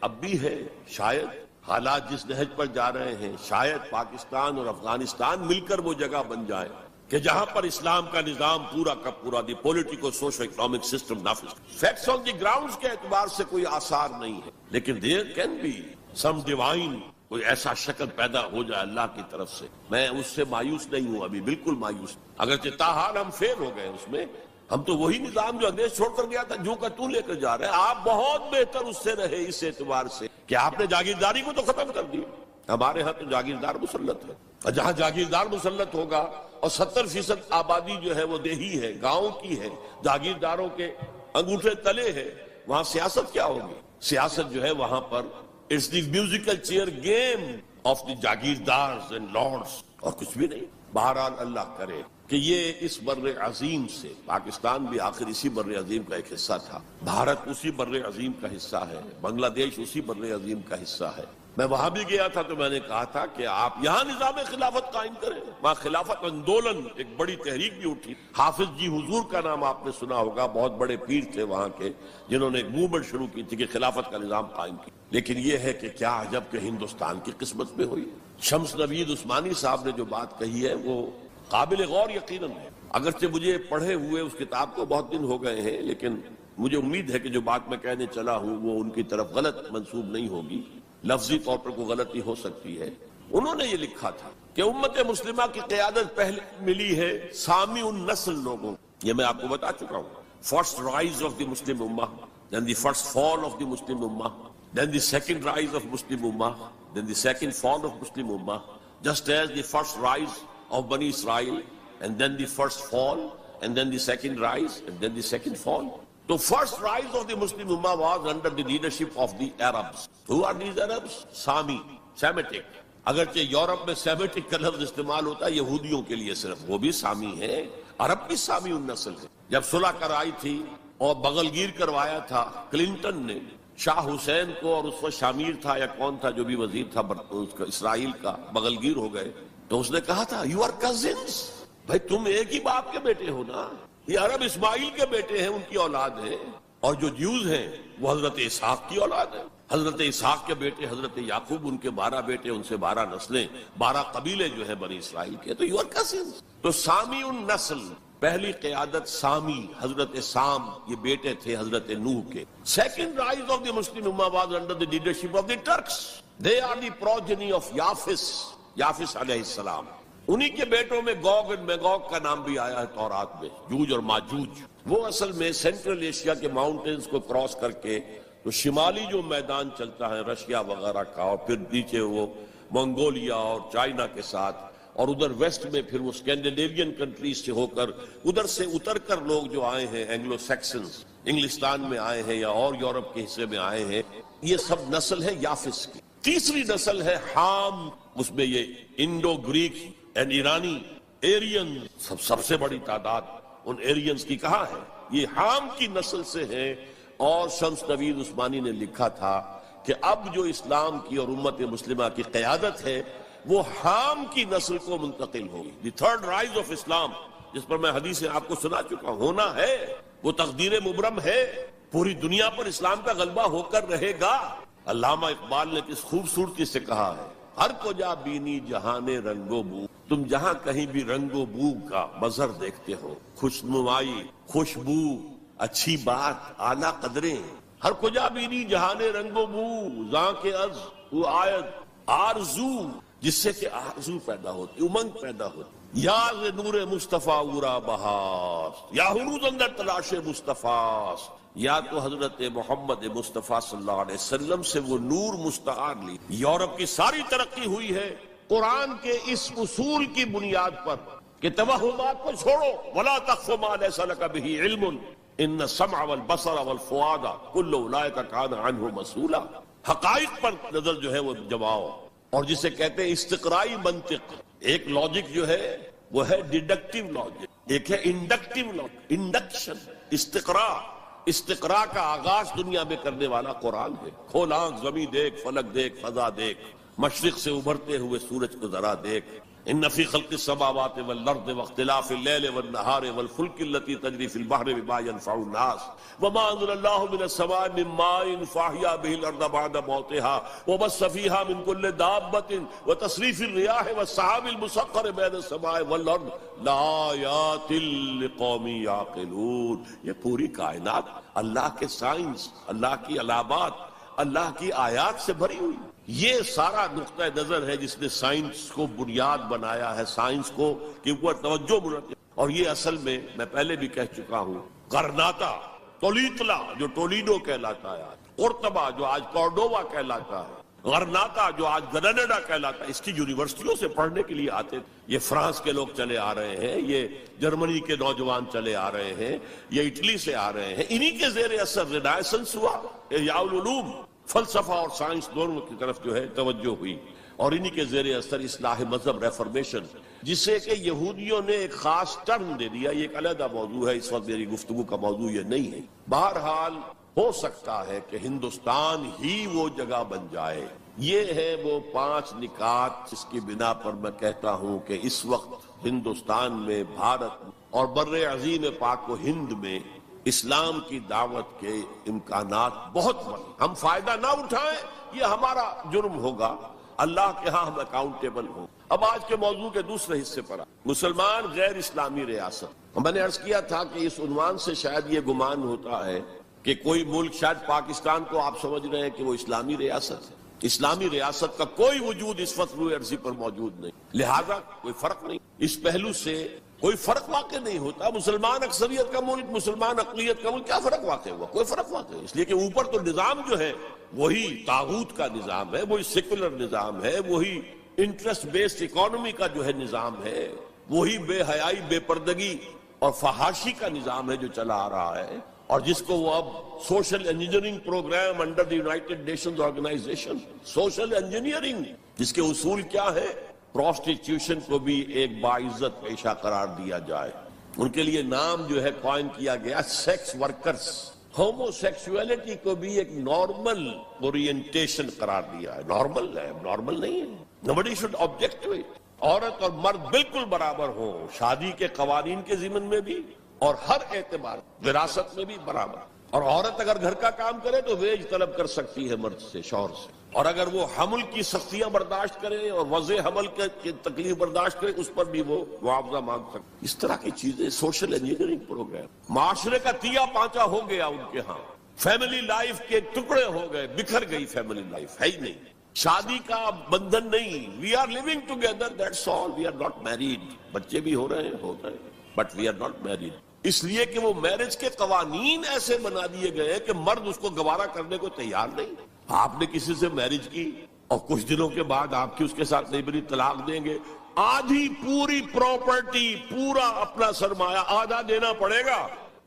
اب بھی ہے، شاید حالات جس نہج پر جا رہے ہیں شاید پاکستان اور افغانستان مل کر وہ جگہ بن جائے کہ جہاں پر اسلام کا نظام پورا کا پورا the politico socio economic system نافذ۔ فیکٹس آن دی گراؤنڈز کے اعتبار سے کوئی آثار نہیں ہے، لیکن there can be some divine, کوئی ایسا شکل پیدا ہو جائے اللہ کی طرف سے۔ میں اس سے مایوس نہیں ہوں، ابھی بالکل مایوس، اگرچہ تاحال ہم فیل ہو گئے اس میں، ہم تو وہی نظام جو انگریز چھوڑ کر گیا تھا جو کا تو لے کر جا رہے ہیں۔ آپ بہت بہتر اس سے رہے اس اعتبار سے کہ آپ نے جاگیرداری کو تو ختم کر دیا۔ ہمارے ہاں تو جاگیردار مسلط ہے، اور جہاں جاگیردار مسلط ہوگا اور 70% آبادی جو ہے وہ دیہی ہے، گاؤں کی ہے، جاگیرداروں کے انگوٹھے تلے ہے، وہاں سیاست کیا ہوگی؟ سیاست جو ہے وہاں پر it's the musical chair game of the jagirdars and lords, اور کچھ بھی نہیں۔ بہرحال اللہ کرے کہ یہ اس بر عظیم سے، پاکستان بھی آخر اسی بر عظیم کا ایک حصہ تھا، بھارت اسی بر عظیم کا حصہ ہے، بنگلہ دیش اسی بر عظیم کا حصہ ہے۔ میں وہاں بھی گیا تھا تو میں نے کہا تھا کہ آپ یہاں نظام خلافت قائم کریں۔ وہاں خلافت اندولن ایک بڑی تحریک بھی اٹھی۔ حافظ جی حضور کا نام آپ نے سنا ہوگا، بہت بڑے پیر تھے وہاں کے، جنہوں نے ایک موومنٹ شروع کی تھی کہ خلافت کا نظام قائم کیا۔ لیکن یہ ہے کہ کیا عجب کہ ہندوستان کی قسمت میں ہوئی۔ شمس نوید عثمانی صاحب نے جو بات کہی ہے وہ قابل غور یقیناً ہے، اگرچہ مجھے پڑھے ہوئے اس کتاب کو بہت دن ہو گئے ہیں، لیکن مجھے امید ہے کہ جو بات میں کہنے چلا ہوں وہ ان کی طرف غلط منسوب نہیں ہوگی، لفظی طور پر کوئی غلطی ہو سکتی ہے۔ انہوں نے یہ لکھا تھا کہ امت مسلمہ کی قیادت پہلے ملی ہے سامی النسل لوگوں، یہ میں آپ کو بتا چکا ہوں۔ First rise of the Muslim امہ، then the first fall of the Muslim Ummah, then the second rise of Muslim Ummah, then the second fall of Muslim Ummah, just as the first rise of Bani Israel, and then the first fall, and then the second rise, and then the second fall. The first rise of the Muslim Ummah was under the leadership of the Arabs. Who are these Arabs? Sami, Semitic. اگرچہ یورپ میں سیمیٹک کا لفظ استعمال ہوتا ہے یہودیوں کے لیے صرف، وہ بھی سامی ہے، عرب بھی سامی النسل ہے۔ جب صلح کرائی تھی اور بغل گیر کروایا تھا کلنٹن نے شاہ حسین کو، اور اس وقت شامیر تھا یا کون تھا جو بھی وزیر تھا اسرائیل کا، بغل گیر ہو گئے، تو اس نے کہا تھا یو آر کزنس، بھائی تم ایک ہی باپ کے بیٹے ہو نا، یہ عرب اسماعیل کے بیٹے ہیں، ان کی اولاد ہے، اور جو جیوز ہیں وہ حضرت اسحاق کی اولاد ہے، حضرت اسحاق کے بیٹے حضرت یعقوب، ان کے 12 بیٹے، ان سے 12 نسلیں، 12 قبیلے جو ہیں بنی اسرائیل کے، تو یو آر کزنس۔ تو سامی النسل، پہلی قیادت سامی، حضرت سام، یہ بیٹے تھے حضرت نوح کے۔ Second rise of the Muslim ummah was under the leadership of the Turks, they are the progeny of Yafis علیہ السلام، انہی کے بیٹوں میں گوگ اور میگوگ کا نام بھی آیا ہے تورات میں، جوج اور ماجوج۔ وہ اصل میں سینٹرل ایشیا کے ماؤنٹینز کو کراس کر کے تو شمالی جو میدان چلتا ہے رشیا وغیرہ کا، اور پھر نیچے وہ منگولیا اور چائنا کے ساتھ، اور ادھر ویسٹ میں پھر وہ اسکینڈینیوین کنٹریز سے ہو کر ادھر سے اتر کر لوگ جو آئے ہیں اینگلو سیکسنز، انگلستان میں آئے ہیں یا اور یورپ کے حصے میں آئے ہیں، یہ سب نسل ہے یافس کی۔ تیسری نسل ہے حام، اس میں یہ انڈو گریک اینڈ ایرانی ایرین، سب سے بڑی تعداد ان ایرینز کی کہاں ہے، یہ حام کی نسل سے ہے۔ اور شمس نوید عثمانی نے لکھا تھا کہ اب جو اسلام کی اور امت مسلمہ کی قیادت ہے وہ حام کی نسل کو منتقل ہوگی۔ دی تھرڈ رائز آف اسلام، جس پر میں حدیثیں آپ کو سنا چکا ہوں، ہونا ہے، وہ تقدیر مبرم ہے، پوری دنیا پر اسلام کا غلبہ ہو کر رہے گا۔ علامہ اقبال نے کس خوبصورتی سے کہا ہے، ہر کو جا بینی جہان رنگ و بو، تم جہاں کہیں بھی رنگ و بو کا مظہر دیکھتے ہو، خوشنمائی، خوشبو، اچھی بات، اعلیٰ قدریں، ہر کجا بینی جہان رنگ و بو، زاں کے از وہ آیت آرزو، جس سے کہ آرزو پیدا ہوتی، امنگ پیدا ہوتی، یا نور مصطفیٰ اورا بہاس، یا ہنوز اندر تلاش مصطفیٰ، یا تو حضرت محمد مصطفیٰ صلی اللہ علیہ وسلم سے وہ نور مستعار لی۔ یورپ کی ساری ترقی ہوئی ہے قرآن کے اس اصول کی بنیاد پر کہ توہمات کو چھوڑو، ولا تخف ما لیس لک بہ علم ان السمع والبصر والفؤاد کل اولئک کان عنہ مسئولا، حقائق پر نظر جو ہے وہ جماؤ، اور جسے کہتے ہیں استقرائی منطق۔ ایک لاجک جو ہے وہ ہے ڈیڈکٹیو لاجک، ایک ہے انڈکٹیو لاجک، انڈکشن، استقراء کا آغاز دنیا میں کرنے والا قرآن ہے۔ کھول آنکھ، زمین دیکھ، فلک دیکھ، فضا دیکھ، مشرق سے ابھرتے ہوئے سورج کو ذرا دیکھ، ان فی خلق السماوات والارض واختلاف اللیل والنہار والفلک التي تجری فی البحر بما ينفع الناس وما انزل اللہ من السماء من ماء فاحیا به الارض بعد موتها وبث فیہا من کل دابۃ وتصریف الرياح والسحاب المسخر بین السماء والارض لآیات لقوم یعقلون. یہ پوری کائنات اللہ کے سائنس، اللہ کی علامات، اللہ کی آیات سے بھری ہوئی. یہ سارا نقطہ نظر ہے جس نے سائنس کو بنیاد بنایا ہے، سائنس کو کہ اوپر توجہ مرتب. اور یہ اصل میں پہلے بھی کہہ چکا ہوں، غرناطہ، تولیتلا جو ٹولیڈو کہلاتا ہے، قرطبہ جو آج کورڈووا کہلاتا ہے، غرناطہ جو آج گرناڈا کہلاتا ہے، اس کی یونیورسٹیوں سے پڑھنے کے لیے آتے تھے. یہ فرانس کے لوگ چلے آ رہے ہیں، یہ جرمنی کے نوجوان چلے آ رہے ہیں، یہ اٹلی سے آ رہے ہیں. انہی کے زیر اثر رینائسنس ہوا، احیاء العلوم، فلسفہ اور سائنس دونوں کی طرف جو ہے توجہ ہوئی. اور انہی کے زیر اثر اصلاح مذہب، ریفارمیشن، جسے کہ یہودیوں نے ایک خاص ٹرم دے دیا. یہ ایک علیحدہ موضوع ہے، اس وقت میری گفتگو کا موضوع یہ نہیں ہے. بہرحال ہو سکتا ہے کہ ہندوستان ہی وہ جگہ بن جائے. یہ ہے وہ 5 نکات جس کی بنا پر میں کہتا ہوں کہ اس وقت ہندوستان میں، بھارت اور بر عظیم پاک و ہند میں اسلام کی دعوت کے امکانات بہت بڑے. ہم فائدہ نہ اٹھائیں یہ ہمارا جرم ہوگا، اللہ کے ہاں ہم اکاؤنٹیبل ہوں. اب آج کے موضوع کے دوسرے حصے پر مسلمان غیر اسلامی ریاست. میں نے عرض کیا تھا کہ اس عنوان سے شاید یہ گمان ہوتا ہے کہ کوئی ملک، شاید پاکستان کو آپ سمجھ رہے ہیں کہ وہ اسلامی ریاست ہے. اسلامی ریاست کا کوئی وجود اس وقت روئے ارضی پر موجود نہیں، لہذا کوئی فرق نہیں. اس پہلو سے کوئی فرق واقع نہیں ہوتا. مسلمان اکثریت کا ملک، مسلمان اقلیت کا ملک، کیا فرق واقع ہوا؟ کوئی فرق واقع ہے. اس لیے کہ اوپر تو نظام جو ہے وہی طاغوت کا نظام ہے، وہی سیکولر نظام ہے، وہی انٹرسٹ بیسڈ اکانومی کا جو ہے نظام ہے، وہی بے حیائی، بے پردگی اور فحاشی کا نظام ہے جو چلا آ رہا ہے، اور جس کو وہ اب social engineering program under the United Nations organization, social engineering, جس کے اصول کیا ہے؟ پروسٹیٹیوشن کو بھی ایک باعزت پیشہ قرار دیا جائے. ان کے لیے نام جو ہے کوائن کیا گیا سیکس ورکرز. ہومو سیکسولیٹی کو بھی ایک نارمل اورینٹیشن قرار دیا ہے. نارمل ہے، نارمل نہیں ہے. nobody should object to it. عورت اور مرد بالکل برابر ہوں، شادی کے قوانین کے ضمن میں بھی اور ہر اعتبار، وراثت میں بھی برابر. اور عورت اگر گھر کا کام کرے تو ویج طلب کر سکتی ہے مرد سے، شوہر سے. اور اگر وہ حمل کی سختیاں برداشت کرے اور وضع حمل کی تکلیف برداشت کرے، اس پر بھی وہ معاوضہ مانگ سکتے. اس طرح کی چیزیں سوشل انجینئرنگ پروگرام. معاشرے کا تیا پانچا ہو گیا ان کے ہاں. فیملی لائف کے ٹکڑے ہو گئے، بکھر گئی فیملی لائف، ہے ہی نہیں. شادی کا بندھن نہیں. We are living together, that's all. We are not married. بچے بھی ہو رہے ہیں but we are not married. اس لیے کہ وہ میرج کے قوانین ایسے بنا دیے گئے کہ مرد اس کو گوارا کرنے کو تیار نہیں. آپ نے کسی سے میرج کی اور کچھ دنوں کے بعد آپ کی اس کے ساتھ نہیں بنی، طلاق دیں گے. آدھی پوری پراپرٹی، پورا اپنا سرمایہ آدھا دینا پڑے گا.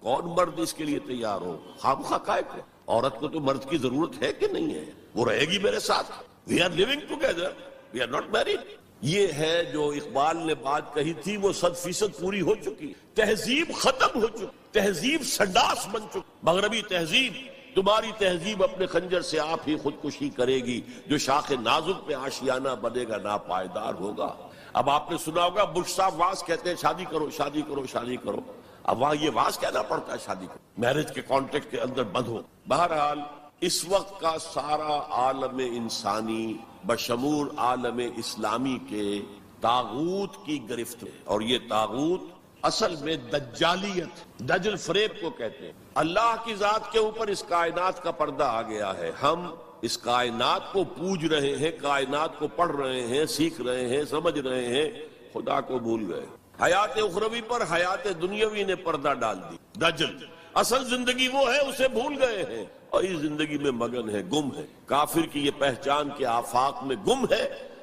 کون مرد اس کے لیے تیار ہو؟ خواہ کائے کو. عورت کو تو مرد کی ضرورت ہے کہ نہیں ہے؟ وہ رہے گی میرے ساتھ. We are living together, we are not married. یہ ہے جو اقبال نے بات کہی تھی، وہ 100% پوری ہو چکی. تہذیب ختم ہو چکی، تہذیب سنڈاس بن چکی. مغربی تہذیب، تمہاری تہذیب اپنے خنجر سے آپ ہی خودکشی کرے گی. جو شاخ نازک پہ آشیانہ بنے گا ناپائیدار ہوگا. اب آپ نے سنا ہوگا بش صاحب واز کہتے ہیں شادی کرو، شادی کرو، شادی کرو. اب وہاں یہ واز کہنا پڑتا ہے شادی کرو، میرج کے کانٹیکٹ کے اندر بند ہو. بہرحال اس وقت کا سارا عالم انسانی بشمول عالم اسلامی کے طاغوت کی گرفت ہے. اور یہ طاغوت اصل میں دجالیت، دجل فریب کو کہتے ہیں. اللہ کی ذات کے اوپر اس کائنات کا پردہ آ گیا ہے. ہم اس کائنات کو پوج رہے ہیں، کائنات کو پڑھ رہے ہیں، سیکھ رہے ہیں، سمجھ رہے ہیں، خدا کو بھول گئے. حیات اخروی پر حیات دنیاوی نے پردہ ڈال دی. دجل اصل زندگی وہ ہے، اسے بھول گئے ہیں اور اس زندگی میں مگن ہے، گم ہے. کافر کی یہ پہچان کے آفاق میں گم ہے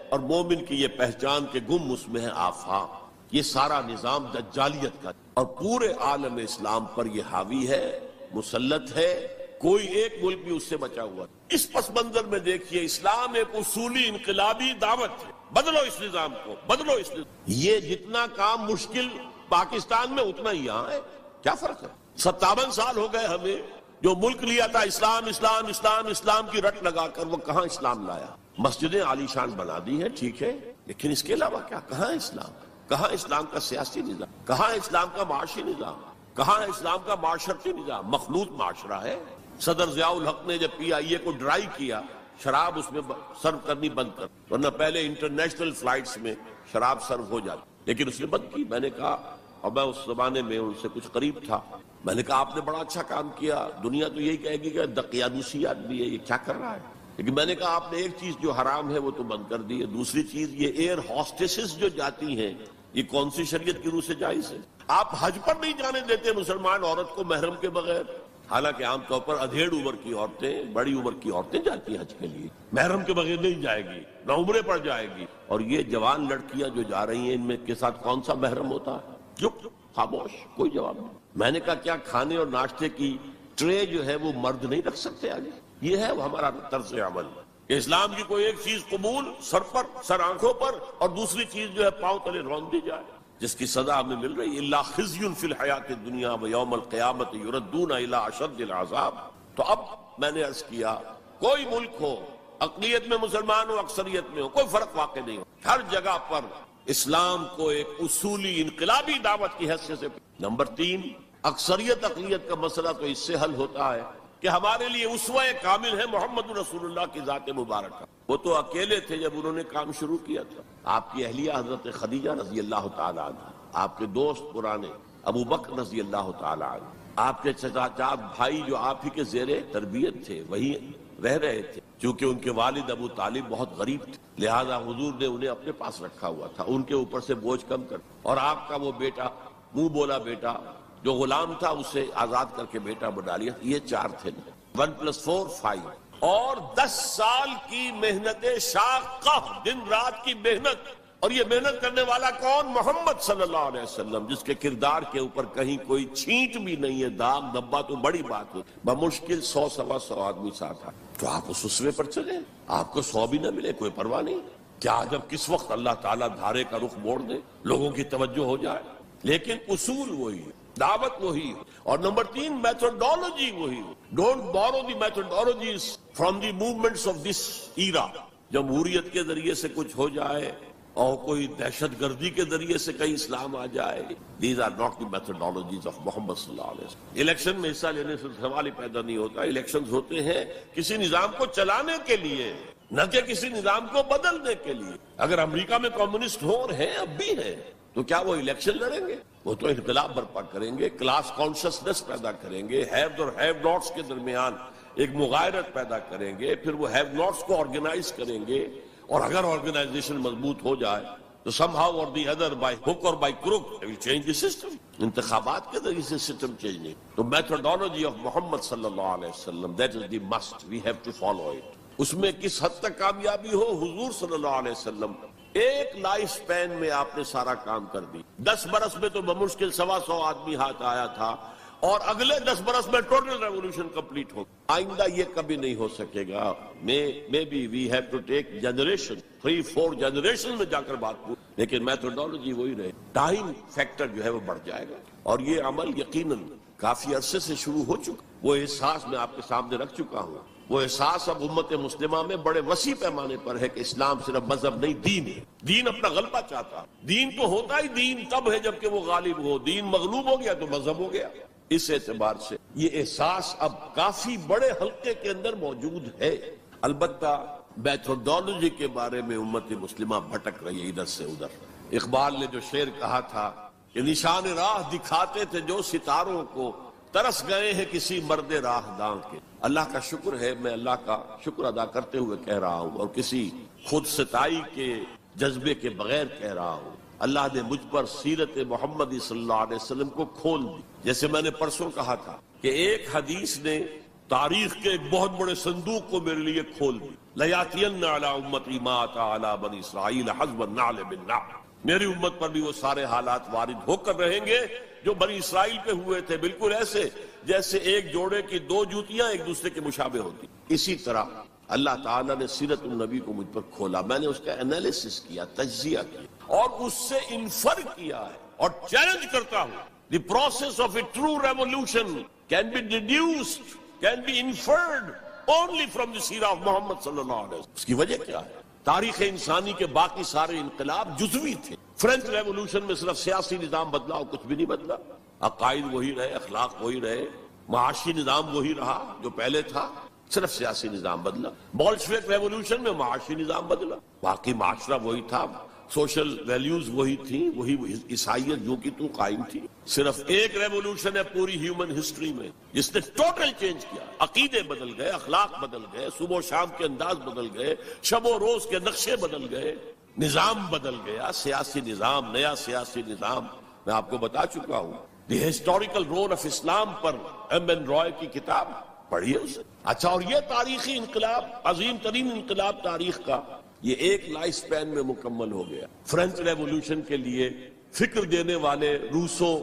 اور مومن کی یہ پہچان کے گم اس میں ہے آفاق. یہ سارا نظام دجالیت کا اور پورے عالم اسلام پر یہ حاوی ہے، مسلط ہے. کوئی ایک ملک بھی اس سے بچا ہوا. اس پس منظر میں دیکھیے، اسلام ایک اصولی انقلابی دعوت ہے. بدلو اس نظام کو، بدلو اس نظام. یہ جتنا کام مشکل پاکستان میں اتنا ہی یہاں ہے. کیا فرق ہے؟ 57 سال ہو گئے ہمیں جو ملک لیا تھا اسلام اسلام اسلام اسلام کی رٹ لگا کر، وہ کہاں اسلام لایا؟ مسجدیں عالی شان بنا دی ہیں، ٹھیک ہے، لیکن اس کے علاوہ کیا؟ کہاں اسلام؟ کہاں اسلام کا سیاسی نظام؟ کہاں اسلام کا معاشی نظام؟ کہاں اسلام کا معاشرتی نظام؟ مخلوط معاشرہ ہے۔ صدر ضیاء الحق نے جب پی آئی اے کو ڈرائی کیا، شراب اس میں سرو کرنی بند کر، ورنہ پہلے انٹرنیشنل فلائٹس میں شراب سرو ہو جاتی، لیکن اس نے بند کی۔ میں نے کہا، اور میں اس زمانے میں ان سے کچھ قریب تھا، میں نے کہا آپ نے بڑا اچھا کام کیا، دنیا تو یہی کہے گی کہ دقیانوسی آدمی ہے، یہ کیا کر رہا ہے، لیکن میں نے کہا آپ نے ایک چیز جو حرام ہے وہ تو بند کر دی ہے، دوسری چیز یہ ایئر ہاسٹسز جو جاتی ہیں، یہ کون سی شریعت کی روح سے جائز ہے؟ آپ حج پر نہیں جانے دیتے مسلمان عورت کو محرم کے بغیر، حالانکہ عام طور پر ادھیڑ عمر کی عورتیں، بڑی عمر کی عورتیں جاتی ہیں حج کے لیے، محرم کے بغیر نہیں جائے گی، نہ عمرے پر جائے گی۔ اور یہ جوان لڑکیاں جو جا رہی ہیں، ان میں کے ساتھ کون سا محرم ہوتا ہے؟ چپ، خاموش، کوئی جواب نہیں۔ میں نے کہا کیا کھانے اور ناشتے کی ٹرے جو ہے وہ مرد نہیں رکھ سکتے آگے؟ یہ ہے ہمارا طرز عمل کہ اسلام کی کوئی ایک چیز قبول، سر پر، سر آنکھوں پر، اور دوسری چیز جو ہے پاؤں تلے رون دی جائے، جس کی سزا ہمیں مل رہی ہے، الا خزی فی الحیات الدنیا ویوم القیامت یردون الی اشد العذاب۔ تو اب میں نے عرض کیا، کوئی ملک ہو، اقلیت میں مسلمان ہو، اکثریت میں ہو، کوئی فرق واقع نہیں ہو، ہر جگہ پر اسلام کو ایک اصولی انقلابی دعوت کی حیثیت سے۔ نمبر 3، اکثریت اقلیت کا مسئلہ تو اس سے حل ہوتا ہے کہ ہمارے لیے اسوہ کامل ہے محمد رسول اللہ کی ذات مبارکہ۔ وہ تو اکیلے تھے جب انہوں نے کام شروع کیا تھا۔ آپ کی اہلیہ حضرت خدیجہ رضی اللہ تعالی عنہ، آپ کے دوست پرانے ابو بکر رضی اللہ تعالی عنہ، آپ کے چچا بھائی جو آپ ہی کے زیر تربیت تھے وہی رہ رہے تھے، چونکہ ان کے والد ابو طالب بہت غریب تھے، لہذا حضور نے انہیں اپنے پاس رکھا ہوا تھا، ان کے اوپر سے بوجھ کم کر، اور آپ کا وہ بیٹا، منہ بولا بیٹا جو غلام تھا، اسے آزاد کر کے بیٹا بنا لیا۔ یہ 4 تھے، 1+4 5، اور 10 سال کی محنت شاقہ، دن رات کی محنت، اور یہ محنت کرنے والا کون؟ محمد صلی اللہ علیہ وسلم، جس کے کردار کے اوپر کہیں کوئی چھینٹ بھی نہیں ہے، داغ دھبا تو بڑی بات ہے، بمشکل 100-125 آدمی ساتھ آئے، تو آپ اس اسوے پر چلیں، آپ کو 100 بھی نہ ملے کوئی پرواہ نہیں، کیا جب کس وقت اللہ تعالیٰ دھارے کا رخ موڑ دے، لوگوں کی توجہ ہو جائے، لیکن اصول وہی ہے، دعوت وہی ہے، اور نمبر 3 میتھڈالوجی وہی ہے۔ Don't borrow the methodologies from the movements of this era. جمہوریت کے ذریعے سے کچھ ہو جائے اور کوئی دہشت گردی کے ذریعے سے کہیں اسلام آ جائے، these are not the methodologies of Muhammad صلی اللہ علیہ وسلم۔ الیکشن میں حصہ لینے سے سوال ہی پیدا نہیں ہوتا، الیکشنز ہوتے ہیں کسی نظام کو چلانے کے لیے، نہ کہ کسی نظام کو بدلنے کے لیے۔ اگر امریکہ میں کمیونسٹ ہو اور ہیں، اب بھی ہیں، تو کیا وہ الیکشن لڑیں گے؟ وہ تو انقلاب برپا کریں گے، کلاس کانشسنس پیدا کریں گے، ہیوز اور ہیو ناٹس کے درمیان ایک مغایرت پیدا کریں گے، پھر وہ ہیو ناٹس کو آرگنائز کریں گے، اور اگر آرگنائزیشن مضبوط ہو جائے تو سم ہاؤ اور دی ادر، بائی ہک اور by crook, they will change the system۔ انتخابات کے ذریعے سے سسٹم چینج نہیں، تو میتھڈالوجی آف محمد صلی اللہ علیہ وسلم، that is the must، we have to follow it۔ اس میں کس حد تک کامیابی ہو، حضور صلی اللہ علیہ وسلم ایک لائف سپین میں آپ نے سارا کام کر دی، 10 برس میں تو بمشکل 125 آدمی ہاتھ آیا تھا، اور اگلے 10 برس میں ٹوٹل ریولوشن کمپلیٹ ہو۔ آئندہ یہ کبھی نہیں ہو سکے گا، maybe we have to take generation, 3-4 generation میں جا کر بات پوری، لیکن میتھڈالوجی وہی رہے، ٹائم فیکٹر جو ہے وہ بڑھ جائے گا، اور یہ عمل یقیناً کافی عرصے سے شروع ہو چکا، وہ احساس میں آپ کے سامنے رکھ چکا ہوں۔ وہ احساس اب امت مسلمہ میں بڑے وسیع پیمانے پر ہے کہ اسلام صرف مذہب نہیں، دین ہے، دین اپنا غلبہ چاہتا، دین تو ہوتا ہی دین تب ہے جب کہ وہ غالب ہو، دین مغلوب ہو گیا تو مذہب ہو گیا۔ اس اعتبار سے یہ احساس اب کافی بڑے حلقے کے اندر موجود ہے۔ البتہ میتھڈالوجی کے بارے میں امت مسلمہ بھٹک رہی ہے ادھر سے ادھر۔ اقبال نے جو شعر کہا تھا کہ نشان راہ دکھاتے تھے جو ستاروں کو، ترس گئے ہیں کسی مرد راہ داں کے۔ اللہ کا شکر ہے، میں اللہ کا شکر ادا کرتے ہوئے کہہ رہا ہوں، اور کسی خود ستائی کے جذبے کے بغیر کہہ رہا ہوں، اللہ نے مجھ پر سیرت محمدی صلی اللہ علیہ وسلم کو کھول دی۔ جیسے میں نے پرسوں کہا تھا کہ ایک حدیث نے تاریخ کے ایک بہت بڑے صندوق کو میرے لیے کھول دی، لَيَأْتِيَنَّ عَلَىٰ أُمَّتِي مَا أَتَىٰ عَلَىٰ بَنِي إِسْرَائِيلَ حَسْبَ النَّعْلِ بِالنَّعْلِ۔ میری امت پر بھی وہ سارے حالات وارد ہو کر رہیں گے جو بنی اسرائیل پہ ہوئے تھے، بالکل ایسے جیسے ایک جوڑے کی 2 جوتیاں ایک دوسرے کے مشابہ ہوتی۔ اسی طرح اللہ تعالیٰ نے سیرت النبی کو مجھ پر کھولا، میں نے اس کا انالیسس کیا، تجزیہ کیا، اور اس سے انفر کیا ہے، اور چیلنج کرتا ہوں، the process of a true revolution can be deduced can be inferred only from the seerah of Muhammad sallallahu alaihi wasallam. اس کی وجہ کیا ہے؟ تاریخ انسانی کے باقی سارے انقلاب جزوی تھے. فرینچ ریولوشن میں صرف سیاسی نظام بدلا اور کچھ بھی نہیں بدلا. عقائد وہی رہے، اخلاق وہی رہے، معاشی نظام وہی رہا جو پہلے تھا، صرف سیاسی نظام بدلا. بولشوک ریولوشن میں معاشی نظام بدلا، باقی معاشرہ وہی تھا، سوشل ویلیوز وہی تھیں، وہی عیسائیت جو کی تو قائم تھی. صرف ایک ریولوشن ہے پوری ہیومن ہسٹری میں جس نے ٹوٹل چینج کیا. عقیدے بدل گئے، اخلاق بدل گئے، صبح و شام کے انداز بدل گئے، شب و روز کے نقشے بدل گئے، نظام بدل گیا، سیاسی نظام، نیا سیاسی نظام. میں آپ کو بتا چکا ہوں the historical role of Islam پر ایم این رائے کی کتاب پڑھیے اسے. اچھا، اور یہ تاریخی انقلاب، عظیم ترین انقلاب تاریخ کا، یہ ایک لائف سپین میں مکمل ہو گیا. فرینچ ریولوشن کے لیے فکر دینے والے روسو،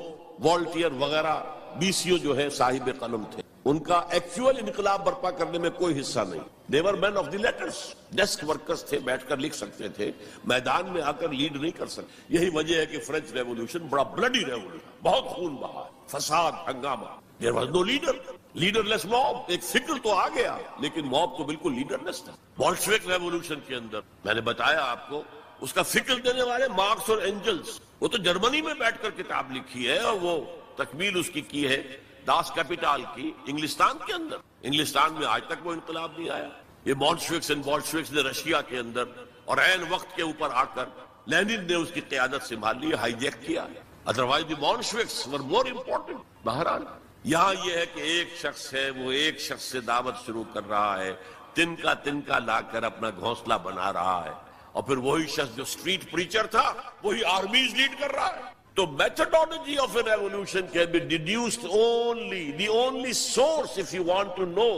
والٹیئر وغیرہ 20 جو ہے صاحب قلم تھے. ان کا ایکچوئل انقلاب برپا کرنے میں کوئی حصہ نہیں. They were men of the letters, desk workers تھے، بیٹھ کر لکھ سکتے تھے، میدان میں آ کر لیڈ نہیں کر سکتے. یہی وجہ ہے کہ فرینچ ریولوشن بڑا بلڈی ریولوشن، بہت خون بہا، فساد، ہنگامہ. There was no leader, leader less mob. ایک فکر تو آ گیا لیکن موب تو بالکل لیڈر لیس تھا. بولشوک ریولوشن کے اندر میں نے بتایا آپ کو، اس کا فکر دینے والے مارکس اور اینجلز، وہ تو جرمنی میں بیٹھ کر کتاب لکھی ہے اور وہ تکمیل اس کی ہے داس کیپیٹال کی انگلستان کے اندر. انگلستان میں آج تک وہ انقلاب نہیں آیا. یہ بولشوکس نے رشیا کے اندر اور عین وقت کے اوپر آ کر لینن نے اس کی قیادت سنبھال لی، ہائی جیک کیا. ادروائز دی بولشوکس ور مور امپورٹنٹ. بہرحال یہاں یہ ہے کہ ایک شخص ہے، وہ ایک شخص سے دعوت شروع کر رہا ہے، تنکا لا کر اپنا گھونسلہ بنا رہا ہے، اور پھر وہی شخص جو اسٹریٹ پریچر تھا وہی آرمیز لیڈ کر رہا ہے. تو methodology of a revolution can be deduced only, the only source if you want to know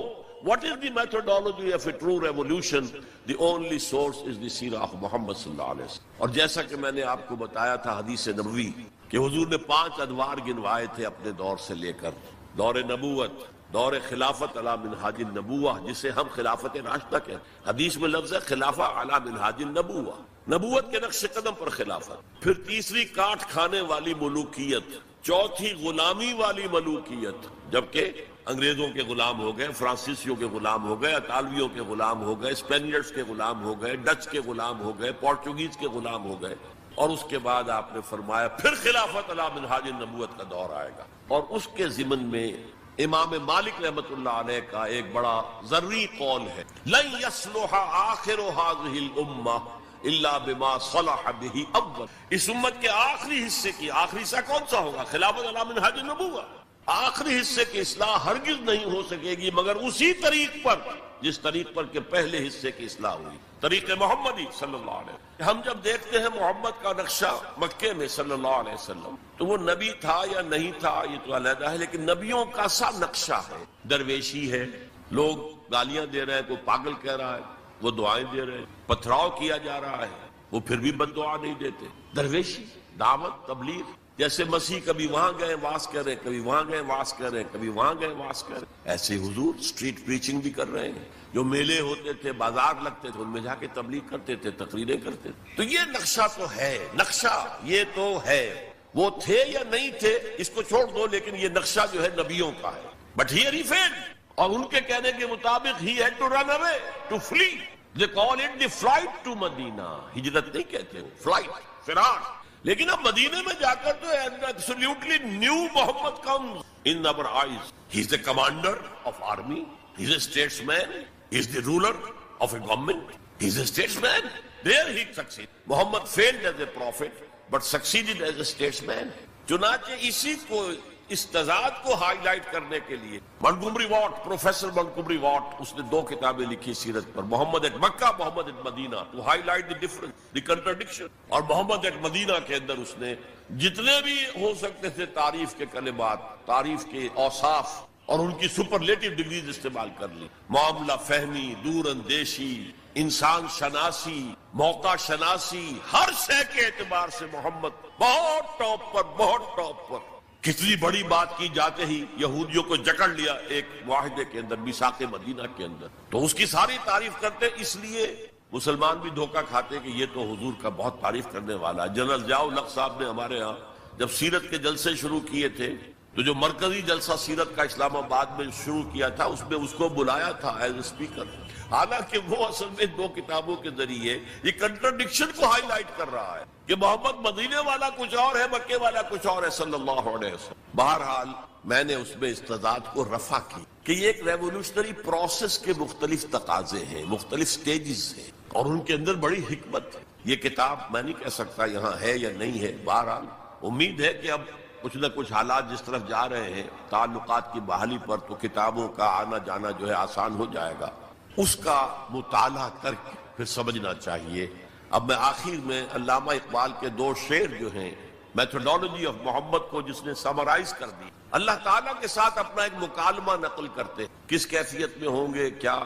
what is the methodology of a true revolution, the only source is the seerah of Muhammad sallallahu alaihi wasallam. اور جیسا کہ میں نے آپ کو بتایا تھا حدیث نبوی کہ حضور نے 5 ادوار گنوائے تھے اپنے دور سے لے کر دور نبوت، دور خلافت علی منہاج النبوہ، جسے ہم خلافت راشدہ کہتے ہیں. حدیث میں لفظ ہے خلافہ علی منہاج النبوہ، نبوت کے نقش قدم پر خلافت. پھر تیسری کاٹ کھانے والی ملوکیت، چوتھی غلامی والی ملوکیت، جبکہ انگریزوں کے غلام ہو گئے، فرانسیسیوں کے غلام ہو گئے، اطالویوں کے غلام ہو گئے، اسپینیئرز کے غلام ہو گئے، ڈچ کے غلام ہو گئے، پورچوگیز کے غلام ہو گئے. اور اس کے بعد آپ نے فرمایا پھر خلافت علی منہاج النبوت کا دور آئے گا. اور اس کے ضمن میں امام مالک رحمۃ اللہ علیہ کا ایک بڑا ذری قول ہے، لن يصلح آخر هذه الامہ الا بما صلح به اول. اس امت کے آخری حصے کی، آخری حصہ کون سا ہوگا؟ خلافت علی منہاج النبوہ. آخری حصے کی اصلاح ہرگز نہیں ہو سکے گی مگر اسی طریق پر جس طریق پر کہ پہلے حصے کی اصلاح ہوئی، طریق محمدی صلی اللہ علیہ وسلم. ہم جب دیکھتے ہیں محمد کا نقشہ مکے میں صلی اللہ علیہ وسلم، تو وہ نبی تھا یا نہیں تھا یہ تو علیحدہ ہے، لیکن نبیوں کا سا نقشہ ہے. درویشی ہے، لوگ گالیاں دے رہے ہیں، کوئی پاگل کہہ رہا ہے، وہ دعائیں دے رہے ہیں، پتھراؤ کیا جا رہا ہے، وہ پھر بھی بد دعا نہیں دیتے. درویشی، دعوت، تبلیغ. جیسے مسیح کبھی وہاں گئے واس کر رہے، کبھی وہاں گئے واس کر رہے، کبھی وہاں گئے واس کر رہے، ایسے حضور اسٹریٹ پریچنگ بھی کر رہے ہیں. جو میلے ہوتے تھے، بازار لگتے تھے، ان میں جا کے تبلیغ کرتے تھے، تقریریں کرتے تھے. تو یہ نقشہ تو ہے، نقشہ یہ تو ہے. وہ تھے یا نہیں تھے اس کو چھوڑ دو، لیکن یہ نقشہ جو ہے نبیوں کا ہے. But here he fled. اور ان کے کہنے کے مطابق ہی had to run away, to flee. They call it the flight to Medina. ہجرت نہیں کہتے ہو، فلائٹ، فرار. لیکن اب مدینے میں جا کر تو absolutely new Muhammad comes in our eyes. He is the commander of army. He is a statesman. He is the ruler of a government. He is a statesman. There he succeeded. Muhammad failed as a prophet but succeeded as a statesman. چنانچہ اسی کو، اس تضاد کو ہائی لائٹ کرنے کے لیے Montgomery Watt, professor Montgomery Watt, اس نے 2 کتابیں لکھی سیرت پر، Muhammad at Mecca, Muhammad at Medina, to highlight the difference, the contradiction. اور محمد ایٹ مدینہ کے اندر اس نے جتنے بھی ہو سکتے تھے تعریف کے کلمات، تعریف کے اوصاف اور ان کی سپرلیٹو ڈگریز استعمال کر لی. معاملہ فہمی، دور اندیشی، انسان شناسی، موقع شناسی، ہر شے کے اعتبار سے محمد بہت ٹاپ پر، بہت ٹاپ پر. کتنی بڑی بات کی جاتے ہی یہودیوں کو جکڑ لیا ایک معاہدے کے اندر، میثاق مدینہ کے اندر. تو اس کی ساری تعریف کرتے، اس لیے مسلمان بھی دھوکہ کھاتے کہ یہ تو حضور کا بہت تعریف کرنے والا ہے. جنرل ضیاء الحق صاحب نے ہمارے ہاں جب سیرت کے جلسے شروع کیے تھے تو جو مرکزی جلسہ سیرت کا اسلام آباد میں شروع کیا تھا اس میں اس کو بلایا تھا ایز اسپیکر، حالانکہ وہ اصل میں 2 کتابوں کے ذریعے یہ کنٹرڈکشن کو ہائی لائٹ کر رہا ہے کہ محمد مدینے والا کچھ اور ہے، مکے والا کچھ اور ہے صلی اللہ علیہ وسلم۔ بہرحال میں نے اس میں استعداد کو رفع کی کہ یہ ایک ریولوشنری پروسیس کے مختلف تقاضے ہیں، مختلف سٹیجز ہیں، اور ان کے اندر بڑی حکمت ہے۔ یہ کتاب میں نہیں کہہ سکتا یہاں ہے یا نہیں ہے، بہرحال امید ہے کہ اب کچھ نہ کچھ حالات جس طرف جا رہے ہیں تعلقات کی بحالی پر، تو کتابوں کا آنا جانا جو ہے آسان ہو جائے گا۔ اس کا مطالعہ کر کے پھر سمجھنا چاہیے۔ اب میں آخر میں علامہ اقبال کے 2 شعر جو ہیں میتھڈالوجی آف محمد کو جس نے سمرائز کر دی، اللہ تعالیٰ کے ساتھ اپنا ایک مکالمہ نقل کرتے، کس کیفیت میں ہوں گے، کیا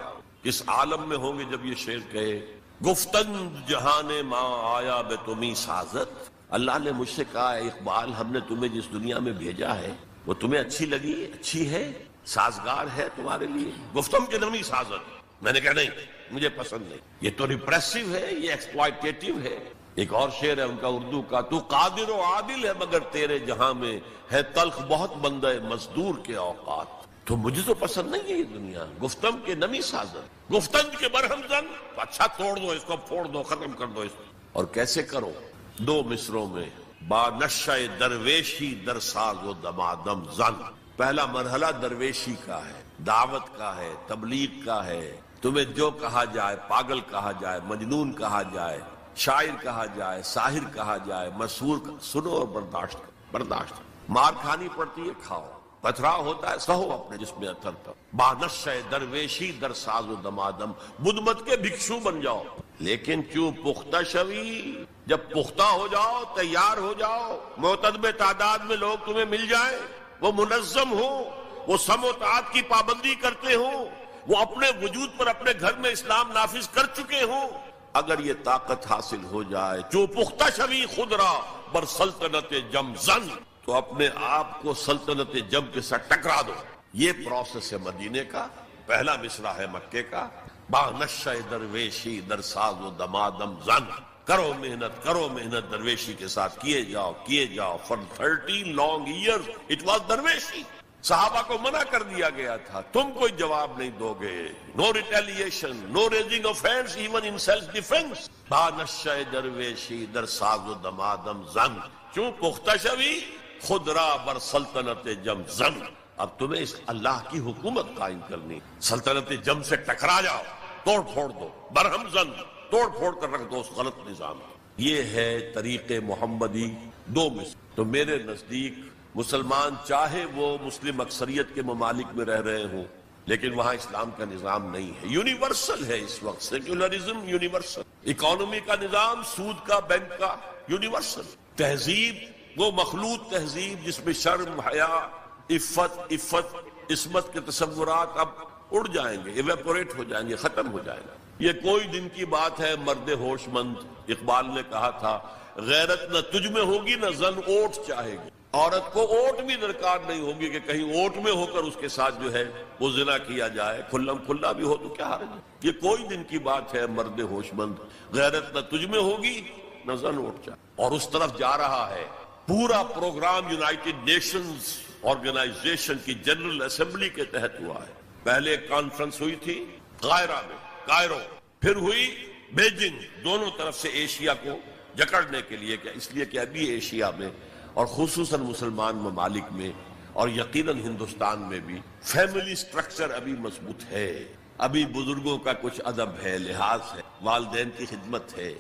کس عالم میں ہوں گے جب یہ شعر کہے، گفتند جہان ماں آیا بے تمہیں سازت۔ اللہ نے مجھ سے کہا ہے اقبال، ہم نے تمہیں جس دنیا میں بھیجا ہے وہ تمہیں اچھی لگی، اچھی ہے، سازگار ہے تمہارے لیے، گفتم کے نمی سازت۔ میں نے کہا نہیں، مجھے پسند نہیں، یہ تو ریپریسو ہے، یہ ایکسپلائٹیٹیو ہے۔ ایک اور شعر ہے ان کا اردو کا، تو قادر و عادل ہے مگر تیرے جہاں میں ہے تلخ بہت بندہ مزدور کے اوقات۔ تو مجھے تو پسند نہیں ہے یہ دنیا، گفتم کے نمی سازت، گفتند کے برہم زن، اچھا توڑ دو اس کو، پھوڑ دو، ختم کر دو اس کو۔ اور کیسے کرو؟ 2 مصروں میں، با نشہ درویشی در ساز و دمادم زن۔ پہلا مرحلہ درویشی کا ہے، دعوت کا ہے، تبلیغ کا ہے، تمہیں جو کہا جائے، پاگل کہا جائے، مجنون کہا جائے، شاعر کہا جائے، ساحر کہا جائے، مسحور، سنو اور برداشت کرو، برداشت۔ مار کھانی پڑتی ہے، کھاؤ، پتھرا ہوتا ہے، سہو اپنے جسم میں اثر پر۔ بانش درویشی در ساز و دمادم، بدھ مت کے بھکشو بن جاؤ، لیکن کیوں پختہ شوی، جب پختہ ہو جاؤ، تیار ہو جاؤ، معتدب تعداد میں لوگ تمہیں مل جائیں، وہ منظم ہوں، وہ سم و طاعت کی پابندی کرتے ہوں، وہ اپنے وجود پر اپنے گھر میں اسلام نافذ کر چکے ہوں، اگر یہ طاقت حاصل ہو جائے، جو پختہ شوی خود را بر سلطنت جم زن، تو اپنے آپ کو سلطنت جم کے ساتھ ٹکرا دو۔ یہ پروسیس ہے مدینے کا، پہلا مصرع ہے مکے کا، با نشہ درویشی در ساز و دمادم زن۔ کرو محنت درویشی کے ساتھ، کیے جاؤ for 13 long years it was درویشی۔ صحابہ کو منع کر دیا گیا تھا، تم کوئی جواب نہیں دو گے، no retaliation, no raising of hands even in self defense۔ با نشہ درویشی در ساز و دمادم زن، کیوں پختہ شوی خود را بر سلطنت جم زن۔ اب تمہیں اس اللہ کی حکومت قائم کرنی، سلطنت جم سے ٹکرا جاؤ، توڑ پھوڑ دو، برہم زن، توڑ پھوڑ کر رکھ دو اس غلط نظام۔ یہ ہے طریق محمدی 2 مصر۔ تو میرے نزدیک مسلمان چاہے وہ مسلم اکثریت کے ممالک میں رہ رہے ہوں، لیکن وہاں اسلام کا نظام نہیں ہے، یونیورسل ہے اس وقت، سیکولرزم یونیورسل، اکانومی کا نظام، سود کا، بینک کا، یونیورسل۔ تہذیب وہ مخلوط تہذیب جس میں شرم، حیا، عفت، عصمت کے تصورات اب اڑ جائیں گے، ایویپوریٹ ہو جائیں گے، ختم ہو جائیں گے۔ یہ کوئی دن کی بات ہے، مرد ہوش مند اقبال نے کہا تھا، غیرت نہ تجھ میں ہوگی نہ زن اوٹ چاہے گی۔ عورت کو اوٹ بھی درکار نہیں ہوگی کہ کہیں اوٹ میں ہو کر اس کے ساتھ جو ہے وہ زنا کیا جائے، کھلم کھلا بھی ہو تو کیا حرج ہے۔ یہ کوئی دن کی بات ہے، مرد ہوش مند، غیرت نہ تجھ میں ہوگی نہ زن اوٹ چاہے۔ اور اس طرف جا رہا ہے پورا پروگرام یونائٹڈ نیشنز آرگنائزیشن کی جنرل اسمبلی کے تحت ہوا ہے۔ پہلے کانفرنس ہوئی تھی قاہرہ میں، کائرو، پھر ہوئی بیجنگ، دونوں طرف سے ایشیا کو جکڑنے کے لیے، اس لیے کہ ابھی ایشیا میں اور خصوصاً مسلمان ممالک میں اور یقیناً ہندوستان میں بھی فیملی سٹرکچر ابھی مضبوط ہے، ابھی بزرگوں کا کچھ ادب ہے، لحاظ ہے، والدین کی خدمت ہے،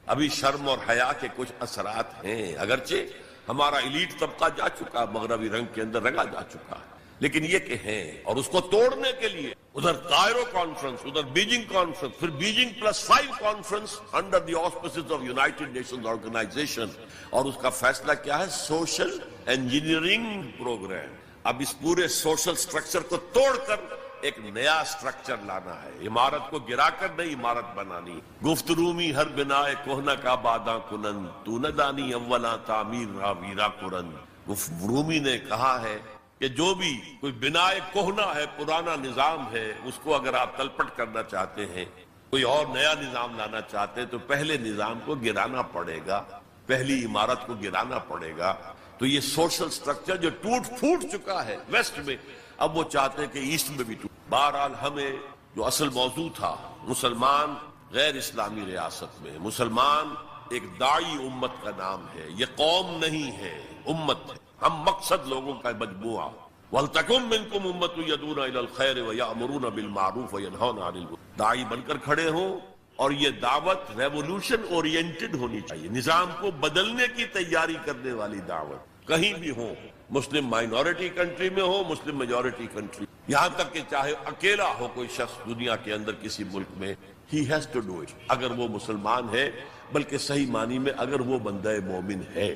ابھی شرم اور حیا کے کچھ اثرات ہیں، اگرچہ ہمارا ایلیٹ طبقہ جا چکا، مغربی رنگ کے اندر رنگا جا چکا ہے، لیکن یہ کہ ہیں۔ اور اس کو توڑنے کے لیے ادھر کائرو کانفرنس، ادھر بیجنگ کانفرنس، پھر Beijing +5 conference under the auspices of United Nations organization, اور اس کا فیصلہ کیا ہے؟ Social engineering program. اب اس پورے سوشل سٹرکچر کو توڑ کر ایک نیا سٹرکچر لانا ہے، عمارت کو گرا کر نئی عمارت بنانی۔ گفت رومی ہر بنائے کوہنا کا باداں کنن، تو نہ دانی اولا تعمیر را ویرا کرن۔ گفت رومی نے کہا ہے کہ جو بھی کوئی بنائے کوہنا ہے، پرانا نظام ہے، اس کو اگر آپ تلپٹ کرنا چاہتے ہیں، کوئی اور نیا نظام لانا چاہتے ہیں، تو پہلے نظام کو گرانا پڑے گا، پہلی عمارت کو گرانا پڑے گا۔ تو یہ سوشل سٹرکچر جو ٹوٹ پھوٹ چکا ہے ویسٹ میں، اب وہ چاہتے ہیں کہ ایسٹ میں بھی ٹوٹ۔ بہرحال ہمیں جو اصل موضوع تھا، مسلمان غیر اسلامی ریاست میں، مسلمان ایک داعی امت کا نام ہے، یہ قوم نہیں ہے، امت ہے، ہم مقصد لوگوں کا مجموعہ۔ وَلْتَكُن مِّنكُمْ أُمَّةٌ يَدْعُونَ إِلَى الْخَيْرِ وَيَأْمُرُونَ بِالْمَعْرُوفِ وَيَنْهَوْنَ عَنِ الْمُنكَرِ، داعی بن کر کھڑے ہوں، اور یہ دعوت ریولوشن اورینٹڈ ہونی چاہیے، نظام کو بدلنے کی تیاری کرنے والی دعوت، کہیں بھی ہو، مسلم مائنورٹی کنٹری میں ہو، مسلم میجورٹی کنٹری، یہاں تک کہ چاہے اکیلا ہو کوئی شخص دنیا کے اندر کسی ملک میں، he has to do it، اگر وہ مسلمان ہے، بلکہ صحیح معنی میں اگر وہ بندہ مومن ہے۔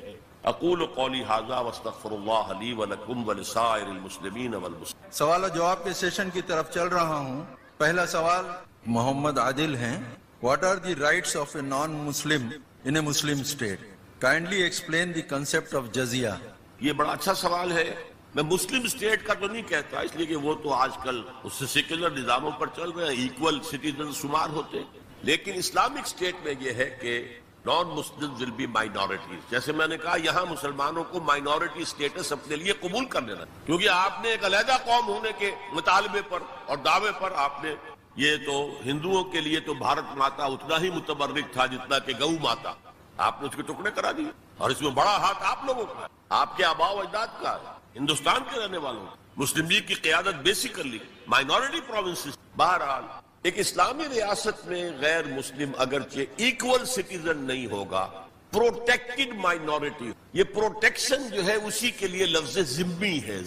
اقول قولی ھذا واستغفر اللہ لی ولکم ولسائر المسلمین والمسلمات۔ سوال و جواب کے سیشن کی طرف چل رہا ہوں۔ پہلا سوال محمد عادل ہیں۔ What are the rights of a non-Muslim in a Muslim state? Kindly explain the concept of jizya۔ یہ بڑا اچھا سوال ہے۔ میں مسلم اسٹیٹ کا تو نہیں کہتا، اس لیے کہ وہ تو آج کل اس سے سیکولر نظاموں پر چل رہے ہیں، ایکول سٹیزن شمار ہوتے ہیں، لیکن اسلامک اسٹیٹ میں یہ ہے کہ نان مسلم ول بی مائنورٹیز۔ جیسے میں نے کہا، یہاں مسلمانوں کو مائنورٹی اسٹیٹس اپنے لیے قبول کر لینا، کیونکہ آپ نے ایک علیحدہ قوم ہونے کے مطالبے پر اور دعوے پر آپ نے، یہ تو ہندوؤں کے لیے تو بھارت ماتا اتنا ہی متبرک تھا جتنا کہ گو ماتا، آپ نے اس کے ٹکڑے کرا دیے، اور اس میں بڑا ہاتھ آپ لوگوں کا ہے، آپ کے آباء و اجداد کا ہے، ہندوستان کے رہنے والوں کا۔ مسلم لیگ کی قیادت بیسیکلی مائنورٹی پروونسز۔ بہرحال ایک اسلامی ریاست میں غیر مسلم اگرچہ ایکول سٹیزن نہیں ہوگا، پروٹیکٹڈ مائنورٹی، یہ پروٹیکشن جو ہے اسی کے لیے لفظ ذمہ ہے،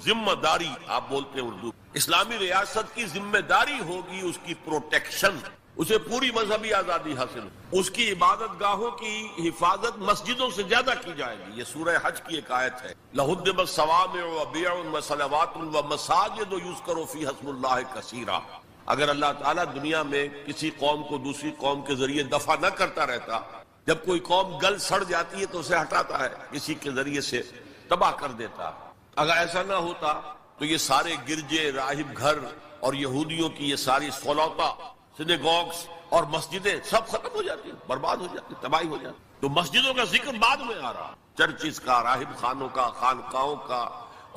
ذمہ داری آپ بولتے ہیں اردو۔ اسلامی ریاست کی ذمہ داری ہوگی اس کی پروٹیکشن، اسے پوری مذہبی آزادی حاصل ہو، اس کی عبادت گاہوں کی حفاظت مسجدوں سے زیادہ کی جائے گی۔ یہ سورہ حج کی ایک آیت ہے، لَهُدِّمَ الصَّوَامِعُ وَبِيعٌ وَصَلَوَاتٌ وَمَسَاجِدُ يُذْكَرُ فِيهَا اسْمُ اللَّهِ كَثِيرًا۔ اگر اللہ تعالیٰ دنیا میں کسی قوم کو دوسری قوم کے ذریعے دفع نہ کرتا رہتا، جب کوئی قوم گل سڑ جاتی ہے تو اسے ہٹاتا ہے، کسی کے ذریعے سے تباہ کر دیتا۔ اگر ایسا نہ ہوتا تو یہ سارے گرجے، راہب گھر اور یہودیوں کی یہ ساری سولوتا، سینیگوگز اور مسجدیں سب ختم ہو جاتی، برباد ہو جاتی، تباہی ہو جاتی۔ تو مسجدوں کا ذکر بعد میں آ رہا، چرچز کا، راہب خانوں کا، خانقاہوں کا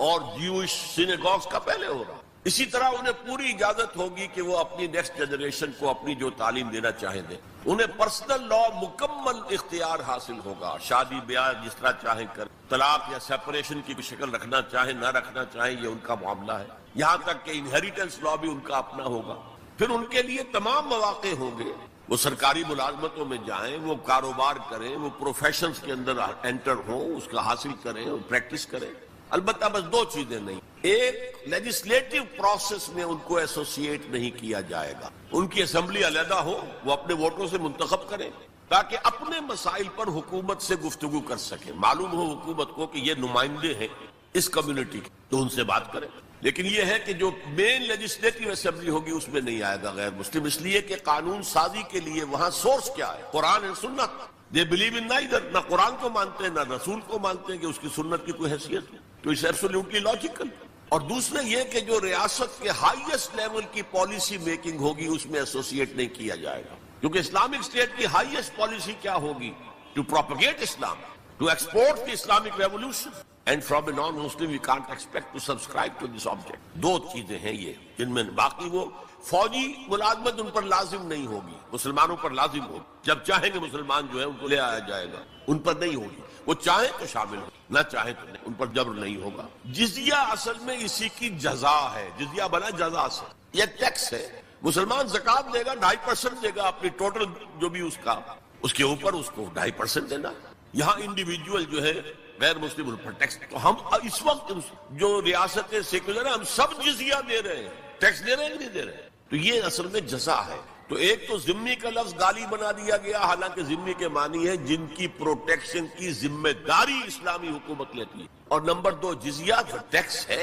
اور جیوش سینیگوگز کا پہلے ہو رہا۔ اسی طرح انہیں پوری اجازت ہوگی کہ وہ اپنی نیکسٹ جنریشن کو اپنی جو تعلیم دینا چاہیں دیں، انہیں پرسنل لا مکمل اختیار حاصل ہوگا، شادی بیاہ جس طرح چاہیں کر، طلاق یا سیپریشن کی شکل رکھنا چاہیں نہ رکھنا چاہیں یہ ان کا معاملہ ہے، یہاں تک کہ انہیریٹنس لا بھی ان کا اپنا ہوگا۔ پھر ان کے لیے تمام مواقع ہوں گے، وہ سرکاری ملازمتوں میں جائیں، وہ کاروبار کریں، وہ پروفیشنز کے اندر انٹر ہوں، اس کا حاصل کریں اور پریکٹس کریں۔ البتہ بس دو چیزیں نہیں، ایک لیجسلیٹو پروسیس میں ان کو ایسوسیٹ نہیں کیا جائے گا، ان کی اسمبلی علیحدہ ہو، وہ اپنے ووٹوں سے منتخب کریں تاکہ اپنے مسائل پر حکومت سے گفتگو کر سکیں، معلوم ہو حکومت کو کہ یہ نمائندے ہیں اس کمیونٹی کے، تو ان سے بات کریں۔ لیکن یہ ہے کہ جو مین لیجسلیٹو اسمبلی ہوگی اس میں نہیں آئے گا غیر مسلم، اس لیے کہ قانون سازی کے لیے وہاں سورس کیا ہے؟ قرآن اور سنت۔ دے بلیو ان neither، نہ قرآن کو مانتے ہیں نہ رسول کو مانتے ہیں کہ اس کی سنت کی کوئی حیثیت ہے، تو اس ایبسولوٹلی لاجیکل۔ اور دوسرا یہ کہ جو ریاست کے ہائیسٹ لیول کی پالیسی میکنگ ہوگی اس میں ایسوسیٹ نہیں کیا جائے گا، کیونکہ اسلامک اسٹیٹ کی ہائیسٹ پالیسی کیا ہوگی؟ To propagate Islam, to export the Islamic revolution, and from a non Muslim we can't expect to subscribe to this object. دو چیزیں ہیں یہ جن میں باقی وہ فوجی ملازمت ان پر لازم نہیں ہوگی، مسلمانوں پر لازم ہوگی، جب چاہیں گے مسلمان جو ہے ان کو لے آیا جائے گا، ان پر نہیں ہوگی، وہ چاہیں تو شامل ہو، نہ چاہیں تو نہیں، ان پر جبر نہیں ہوگا۔ جزیہ اصل میں اسی کی جزا ہے، جزیہ بنا جزا سے، یہ ٹیکس ہے۔ مسلمان زکوٰۃ دے گا 2.5% دے گا اپنی ٹوٹل جو بھی اس کا، اس کے اوپر اس کو 2.5% دینا۔ یہاں انڈیویجول جو ہے غیر مسلم ان پر ٹیکس، تو ہم اس وقت جو ریاستیں سیکولر ہیں ہم سب جزیہ دے رہے ہیں، ٹیکس دے رہے ہیں کہ نہیں دے رہے ہیں؟ تو یہ اصل میں جزا ہے۔ تو ایک تو ذمہ کا لفظ گالی بنا دیا گیا، حالانکہ ذمہ کے معنی ہے جن کی پروٹیکشن کی ذمہ داری اسلامی حکومت لیتی ہے، اور نمبر 2 جزیہ جو ٹیکس ہے